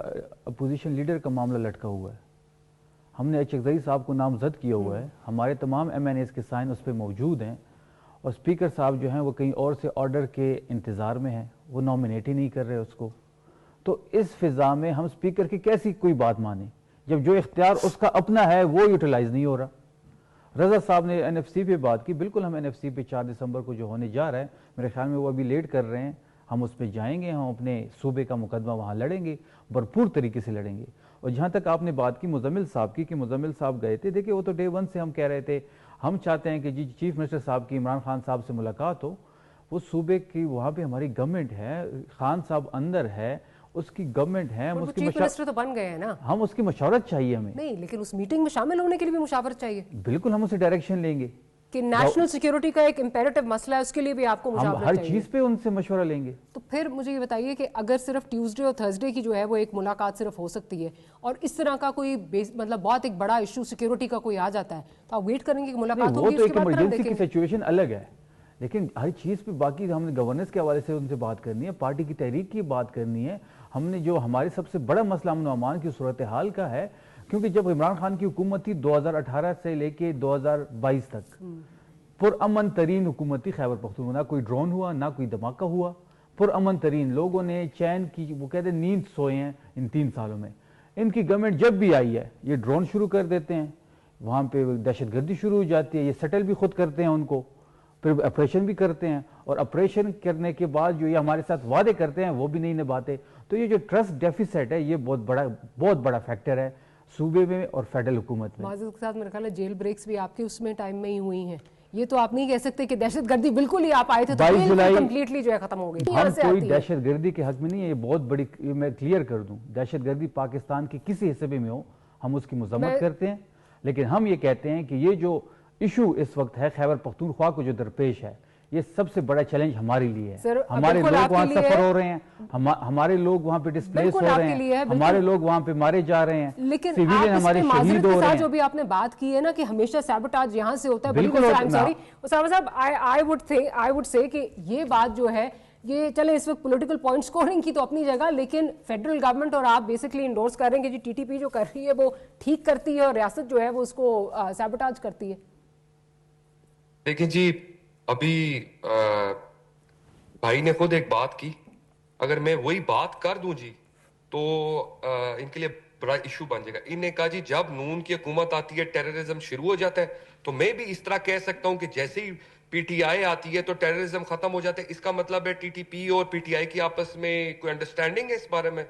अपोजिशन लीडर का मामला लटका हुआ है, हमने चकजई साहब को नामजद किया हुआ है, हमारे तमाम MNAs के साइन उस पर मौजूद हैं, और स्पीकर साहब जो हैं वो कहीं और से ऑर्डर के इंतज़ार में हैं, वो नॉमिनेट ही नहीं कर रहे उसको। तो इस फिज़ा में हम स्पीकर की कैसी कोई बात माने जब जो इख्तियार उसका अपना है वो यूटिलाइज नहीं हो रहा। रज़ा साहब ने NFC पे बात की, बिल्कुल हम NFC पे 4 दिसंबर को जो होने जा रहा है, मेरे ख्याल में वो अभी लेट कर रहे हैं, हम उस पर जाएंगे, हम अपने सूबे का मुकदमा वहाँ लड़ेंगे, भरपूर तरीके से लड़ेंगे। और जहाँ तक आपने बात की मुजम्मिल साहब की कि मुजम्मिल साहब गए थे, देखिए वो तो डे 1 से हम कह रहे थे, हम चाहते हैं कि जी चीफ मिनिस्टर साहब की इमरान खान साहब से मुलाकात हो, वो सूबे की वहाँ पे हमारी गवर्नमेंट है, खान साहब अंदर है, उसकी गवर्नमेंट है, हम उसकी चीफ मिनिस्टर तो बन गए हैं ना, हम उसकी मशवरत चाहिए हमें। नहीं, लेकिन उस मीटिंग में शामिल होने के लिए भी मुशावरत चाहिए। बिल्कुल, हम उससे डायरेक्शन लेंगे कि नेशनल सिक्योरिटी का एक इम्पेरेटिव मसला है, उसके लिए भी आपको मुशावरत हम हर चाहिए। चीज पे उनसे मशवरा लेंगे। तो फिर मुझे ये बताइए कि अगर सिर्फ ट्यूसडे और थर्सडे की जो है वो एक मुलाकात सिर्फ हो सकती है, और इस तरह का कोई मतलब बहुत एक बड़ा इशू सिक्योरिटी का कोई आ जाता है, तो आप वेट करेंगे कि मुलाकात होगी, उसके बाद इमरजेंसी की सिचुएशन अलग है, लेकिन हर चीज पे बाकी हमने गवर्नेंस के हवाले से उनसे बात करनी है, पार्टी की तहरीक की बात करनी है। हमने जो हमारे सबसे बड़ा मसला अमन अमान की सूरत हाल का है, क्योंकि जब इमरान खान की हुकूमत थी 2018 से लेके 2022 तक पुरअमन तरीन हुकूमत थी खैबर पख्तूनख्वा, ना कोई ड्रोन हुआ ना कोई धमाका हुआ, पुरअमन तरीन, लोगों ने चैन की वो कहते नींद सोए हैं इन 3 सालों में। इनकी गवर्नमेंट जब भी आई है ये ड्रोन शुरू कर देते हैं, वहाँ पे दहशतगर्दी शुरू हो जाती है, ये सेटल भी खुद करते हैं उनको, फिर ऑपरेशन भी करते हैं, और ऑपरेशन करने के बाद जो ये हमारे साथ वादे करते हैं वो भी नहीं निभाते। तो ये जो ट्रस्ट डेफिसिट है ये बहुत बड़ा फैक्टर है सूबे में और फेडरल हुकूमत में। माज़ूद के साथ मेरे ख्याल है जेल ब्रेक्स भी आपके उसमें टाइम में ही हुई हैं, ये तो आप नहीं कह सकते कि दहशतगर्दी बिल्कुल ही आप आए थे तो 22 जुलाई कंप्लीटली जो है खत्म हो गई। हम कोई दहशतगर्दी के हक में नहीं है, ये बहुत बड़ी, मैं क्लियर कर दूं, दहशतगर्दी पाकिस्तान के किसी हिस्से में हो हम उसकी मजम्मत करते हैं, लेकिन हम ये कहते हैं कि ये जो इशू इस वक्त है खैबर पख्तूनख्वा को जो दरपेश है, ये सबसे बड़ा चैलेंज हमारे लिए है। हमारे लोग वहाँ सफर हो रहे हैं, हमारे लोग वहाँ पे डिस्प्लेस हो रहे हैं, हमारे लोग वहाँ पे मारे जा रहे हैं, लेकिन सिविलियन हमारे शहीद हो रहे हैं। जो भी आपने बात की है ना कि हमेशा सैबोटाज यहाँ से होता है, बिल्कुल सॉरी उसामा साहब, आई वुड से कि ये बात जो है ये चले इस वक्त पॉलिटिकल पॉइंट स्कोरिंग की तो अपनी जगह, लेकिन फेडरल गवर्नमेंट और आप बेसिकली इंडोर्स कर रहे हैं कि जी TTP जो कर रही है वो ठीक करती है और रियासत जो है वो उसको सैबोटाज करती है। देखिए जी, अभी भाई ने खुद एक बात की, अगर मैं वही बात कर दूं जी तो इनके लिए बड़ा इशू बन जाएगा। इन्हें कहा जी जब नून की हुकूमत आती है टेररिज्म शुरू हो जाता है, तो मैं भी इस तरह कह सकता हूं कि जैसे ही PTI आती है तो टेररिज्म खत्म हो जाता है। इसका मतलब है TTP और PTI की आपस में कोई अंडरस्टैंडिंग है इस बारे में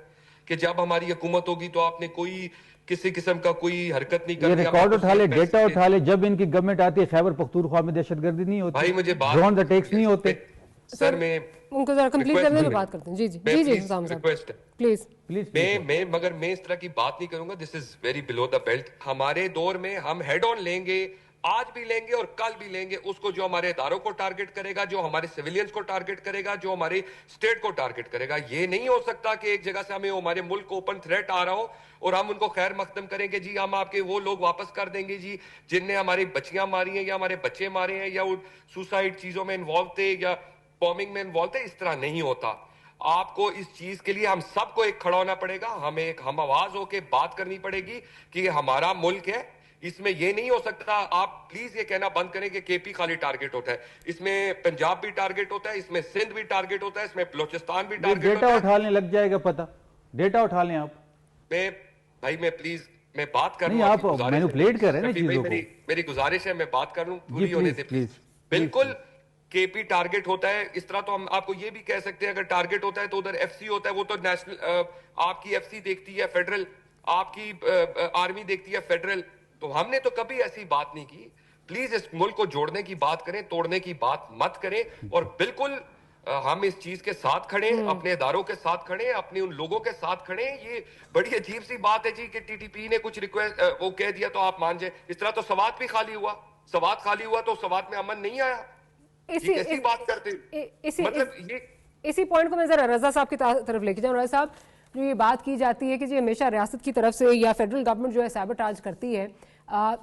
कि जब हमारी हुकूमत होगी तो आपने कोई किसी किस्म का कोई हरकत नहीं करनी। रिकॉर्ड उठा ले, डेटा उठा ले, जब इनकी गवर्नमेंट आती है खैबर पख्तूनख्वा में दहशतगर्दी नहीं होती, भाई मुझे ड्रोन अटैक्स नहीं होते। सर मैं उनको जरा कंप्लीट करने में बात करते हैं। जी रिक्वेस्ट है प्लीज। मगर मैं इस तरह की बात नहीं करूंगा, this is very below the belt. हमारे दौर में हम हेड ऑन लेंगे, आज भी लेंगे और कल भी लेंगे उसको, जो हमारे इदारों को टारगेट करेगा, जो हमारे सिविलियंस को टारगेट करेगा, जो हमारे स्टेट को टारगेट करेगा। ये नहीं हो सकता कि एक जगह से हमें हमारे मुल्क को ओपन थ्रेट आ रहा हो और हम उनको खैर मकदम करेंगे जी, हम आपके वो लोग वापस कर देंगे जी जिनने हमारी बच्चियां मारी हैं या हमारे बच्चे मारे हैं या वो सुसाइड चीजों में इन्वॉल्व थे या बॉम्बिंग में इन्वॉल्व थे। इस तरह नहीं होता। आपको इस चीज के लिए हम सबको एक खड़ा होना पड़ेगा, हमें एक हम आवाज होके बात करनी पड़ेगी कि हमारा मुल्क है, इसमें ये नहीं हो सकता, आप प्लीज ये कहना बंद करें कि केपी खाली टारगेट होता है। इसमें पंजाब भी टारगेट होता है, इसमें सिंध भी टारगेट होता है, इसमें बलूचिस्तान भी टारगेट होता डेटा है। उठा लें, लग जाएगा पता, डेटा उठा लें आप। मैं प्लीज मैं बात कर नहीं, लूं, आप मैनिपुलेट कर रहे हैं चीजों को। मेरी गुजारिश है, मैं बात कर लूं, पूरी होने दे प्लीज। बिल्कुल केपी टारगेट होता है, इस तरह तो हम आपको ये भी कह सकते हैं अगर टारगेट होता है तो उधर एफसी होता है, वो तो नेशनल आपकी एफसी देखती है फेडरल, आपकी आर्मी देखती है फेडरल। तो हमने तो कभी ऐसी बात नहीं की। प्लीज इस मुल्क को जोड़ने की बात करें, तोड़ने की बात मत करें। और बिल्कुल हम इस चीज के साथ खड़े, अपने इदारों के साथ खड़े, अपने उन लोगों के साथ खड़े। ये बड़ी अजीब सी बात है जी कि टीटीपी ने कुछ रिक्वेस्ट वो कह दिया तो आप मान जाए। इस तरह तो सवात भी खाली हुआ, सवात खाली हुआ तो सवात में अमन नहीं आया। कैसी बात करते मतलब ये इसी पॉइंट को मैं जरा रजा साहब की तरफ लेके जाऊं। रजा साहब, जो ये बात की जाती है कि जी हमेशा रियासत की तरफ से या फेडरल गवर्नमेंट जो है सैबोटाज करती है,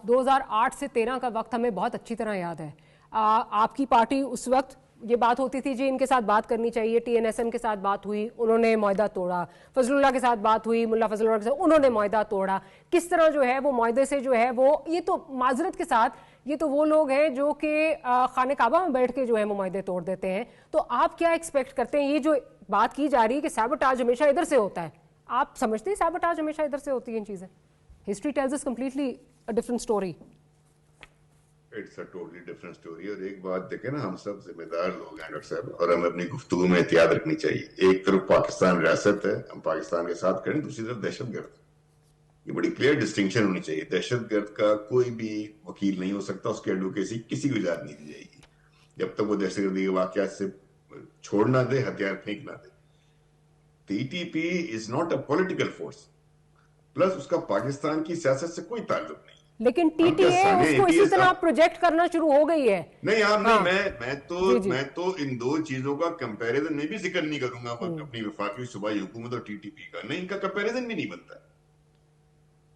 2008 से 13 का वक्त हमें बहुत अच्छी तरह याद है। आपकी पार्टी उस वक्त ये बात होती थी जी इनके साथ बात करनी चाहिए, टीएनएसएम के साथ बात हुई, उन्होंने मुआहदा तोड़ा, फजलुल्लाह के साथ बात हुई, मुल्ला फजलुल्लाह के साथ उन्होंने मुआहदा तोड़ा। किस तरह जो है वो मुआहदे से जो है वो, ये तो माजरत के साथ ये तो वो लोग हैं जो कि खाने काबा में बैठ के जो है वो मुआहदे तोड़ देते हैं। तो आप क्या एक्सपेक्ट करते हैं? ये जो बात की जा रही है कि सैबोटाज हमेशा इधर से होता है, आप समझते हैं सैबोटाज हमेशा इधर से होती है? इन चीजें history tells us completely a different story. It's a totally different story. और एक बात देखें ना, हम सब जिम्मेदार लोग हैं डॉक्टर साहब, और हमें अपनी गुफ्तगू में एहतियात रखनी चाहिए। एक तरफ पाकिस्तान रियासत है, हम पाकिस्तान के साथ करें, दूसरी तरफ दहशतगर्द। ये बड़ी क्लियर डिस्टिंक्शन होनी चाहिए। दहशतगर्द का कोई भी वकील नहीं हो सकता, उसकी एडवोकेसी किसी को इजाजत नहीं दी जाएगी जब तक वो दहशतगर्दी के वाकयात से छोड़ ना दे, हथियार फेंक ना दे। TTP is not a political force, plus उसका पाकिस्तान की सियासत से कोई ताल्लुक नहीं। लेकिन टीटीए उसको इसी तरह प्रोजेक्ट करना शुरू हो गई है। नहीं आप हाँ। नहीं, मैं तो इन दो चीजों का कंपैरिजन में भी जिक्र नहीं करूंगा अपनी वफाकी सूबाई हुकूमत और टीटीपी का। नहीं, इनका कंपैरिजन भी नहीं बनता।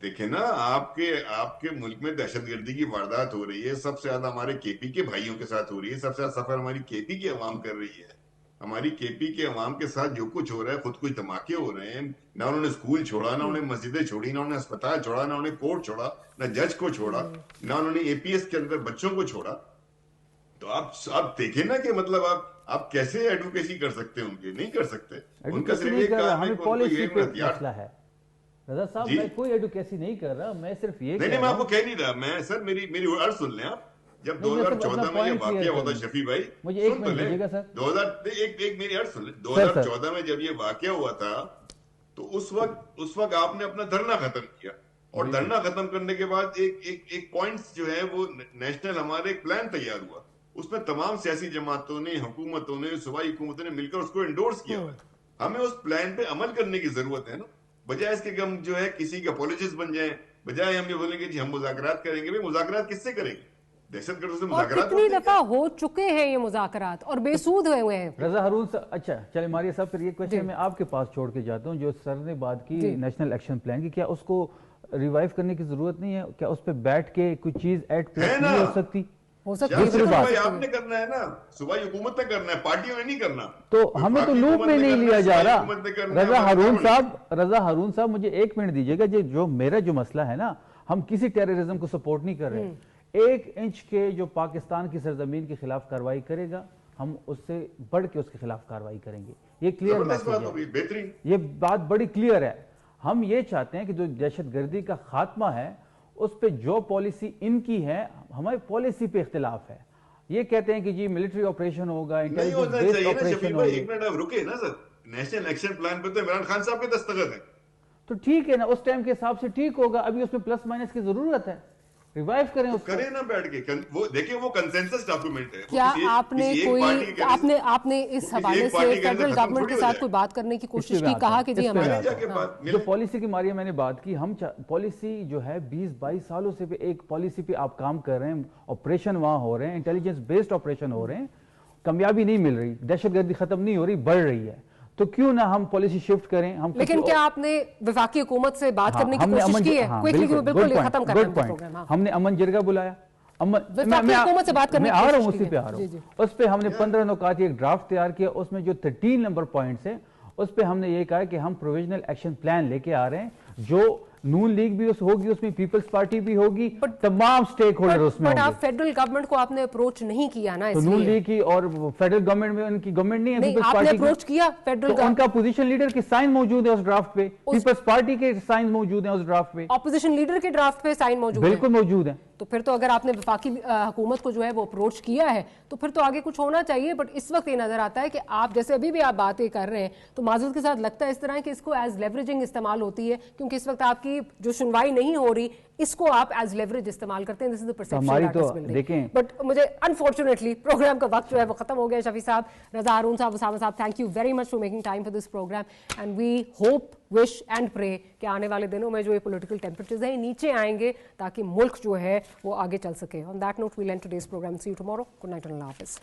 देखे ना, आपके मुल्क में दहशतगर्दी की वारदात हो रही है, सबसे ज्यादा हमारे केपी के भाइयों के साथ हो रही है, सबसे ज्यादा सफर हमारी केपी की अवाम कर रही है। हमारी केपी के अवाम के साथ जो कुछ हो रहा है, खुद कुछ धमाके हो रहे हैं। ना उन्होंने स्कूल छोड़ा, ना उन्होंने मस्जिदें छोड़ी, ना उन्होंने अस्पताल छोड़ा, ना उन्होंने कोर्ट छोड़ा, ना जज को छोड़ा, ना उन्होंने एपीएस के अंदर बच्चों को छोड़ा। तो आप देखें ना कि मतलब आप कैसे एडवोकेसी कर सकते हैं उनकी? नहीं कर सकते। उनका सिर्फ एक काम है रजा साहब, मैं कोई एडवोकेसी नहीं कर रहा, मैं सिर्फ ये नहीं, मैं आपको कह नहीं रहा। मैं सर मेरी अर्ज सुन लें आप। जब 2014 में ये वाकया हुआ था शफी भाई, मुझे एक मिनट दीजिएगा सर। 2001 मेरी अर्ज सुन लें। 2014 में जब ये वाकया हुआ था तो उस वक्त आपने अपना धरना खत्म किया, और धरना खत्म करने के बाद एक पॉइंट्स जो है वो नेशनल हमारे एक प्लान तैयार हुआ। उसमें तमाम सियासी जमातों ने, हुकूमतों ने, सूबाई हुकूमतों ने मिलकर उसको एंडोर्स किया हुआ है। हमें उस प्लान पे अमल करने की जरूरत है ना, बजाय इसके कि हम जो है किसी के अपॉलोजिस्ट बन जाएं, बजाय हम ये बोलेंगे जी हम मुज़ाकरात करेंगे। भाई मुज़ाकरात किससे करेंगे? दहशतगर्दों से मुज़ाकरात कितनी दफा हो चुके हैं ये मुज़ाकरात और बेसूद हुए हैं। रजा हारून साहब, अच्छा चले मारिया साहब, फिर ये क्वेश्चन मैं आपके पास छोड़ के जाता हूँ। जो सर ने बात की नेशनल एक्शन प्लान की, क्या उसको रिवाइव करने की जरूरत नहीं है? क्या उस पर बैठ के कुछ चीज एड प्लस नहीं हो सकती? हो सकती है। आपने करना है ना, सूबाई हुकूमत ने करना है, पार्टियों ने नहीं करना। तो हमें तो लूप में नहीं लिया जा रहा। रजा हारून साहब, मुझे एक मिनट दीजिएगा। जो मेरा जो मसला है ना, हम किसी टेररिज्म को सपोर्ट नहीं कर रहे। 1 इंच के जो पाकिस्तान की सरजमीन के खिलाफ कार्रवाई करेगा, हम उससे बढ़ के उसके खिलाफ कार्रवाई करेंगे। ये क्लियर मैसेज है, ये बात बड़ी क्लियर है। हम ये चाहते हैं कि जो दहशतगर्दी का खात्मा है उस पे जो पॉलिसी इनकी है, हमारी पॉलिसी पे इख्तिलाफ है। ये कहते हैं कि जी मिलिट्री ऑपरेशन होगा, इंटेलिजेंस बेस्ड ऑपरेशन होगा। एक मिनट आप रुके ना सर, नेशनल एक्शन प्लान पे तो इमरान खान साहब के दस्तखत हैं। तो ठीक है ना, उस टाइम के हिसाब से ठीक होगा। अभी उसमें प्लस माइनस की जरूरत है, रिवाइव करें उसको। करें ना बैठ के। वो देखिए, वो कंसेंसस डॉक्यूमेंट है। क्या आपने इस हवाले से फेडरल गवर्नमेंट के साथ कोई बात करने की कोशिश की? कहा कि जी हमारे जो पॉलिसी की मारिया मैंने बात की, हम पॉलिसी जो है 20-22 सालों से एक पॉलिसी पे आप काम कर रहे हैं, ऑपरेशन वहां हो रहे हैं, इंटेलिजेंस बेस्ड ऑपरेशन हो रहे हैं, कामयाबी नहीं मिल रही, दहशतगर्दी खत्म नहीं हो रही, बढ़ रही है। तो क्यों ना हम पॉलिसी शिफ्ट करें? हम लेकिन क्या आपने वफाकी हुकूमत से बात करने की कोशिश की है? बिल्कुल खत्म कर रहे हैं प्रोग्राम। हमने अमन जिरगा बुलाया, हुकूमत से बात करने मैं आ रहा हूँ, उसी पे आ रहा हूँ। उस पे हमने 15 नुकात एक ड्राफ्ट तैयार किया। उसमें जो 13 नंबर पॉइंट्स है, उस पे हमने ये कहा कि हम प्रोविजनल एक्शन प्लान लेके आ रहे हैं जो नून लीग भी होगी उसमें, पीपल्स पार्टी भी होगी, तमाम स्टेक होल्डर उसमें बट होंगे। आप फेडरल गवर्नमेंट को आपने अप्रोच नहीं किया ना, तो इसलिए नून लीग की और फेडरल गवर्नमेंट में उनकी गवर्नमेंट नहीं है, नहीं, पीपल्स आपने पार्टी अप्रोच किया फेडरल तो उनका अपोजिशन लीडर के साइन मौजूद है उस ड्राफ्ट पे, पीपल्स पार्टी के साइन मौजूद है उस ड्राफ्ट पे, ऑपोजिशन लीडर के ड्राफ्ट पे साइन मौजूद है। बिल्कुल मौजूद है। तो फिर तो अगर आपने वफाकी हुकूमत को जो है वो अप्रोच किया है तो फिर तो आगे कुछ होना चाहिए। बट इस वक्त ये नजर आता है कि आप जैसे अभी भी आप बातें कर रहे हैं तो माजूद के साथ लगता है इस तरह कि इसको एज लेवरेजिंग इस्तेमाल होती है, क्योंकि इस वक्त आपकी जो सुनवाई नहीं हो रही इसको आप एज लेवरेज इस्तेमाल करते हैं। दिस इज द परसेप्शन देखें। बट मुझे अनफॉर्चुनेटली प्रोग्राम का वक्त जो है वो खत्म हो गया। शफी साहब, रजा हारून sahab, Usama sahab, thank you very much for making time for this programme and we hope, wish and pray कि आने वाले दिनों में जो ये पॉलिटिकल टेम्परेचर्स हैं नीचे आएंगे ताकि मुल्क जो है वो आगे चल सके। On that note we end today's programme. See you tomorrow. Good night, अल्लाह हाफिज़।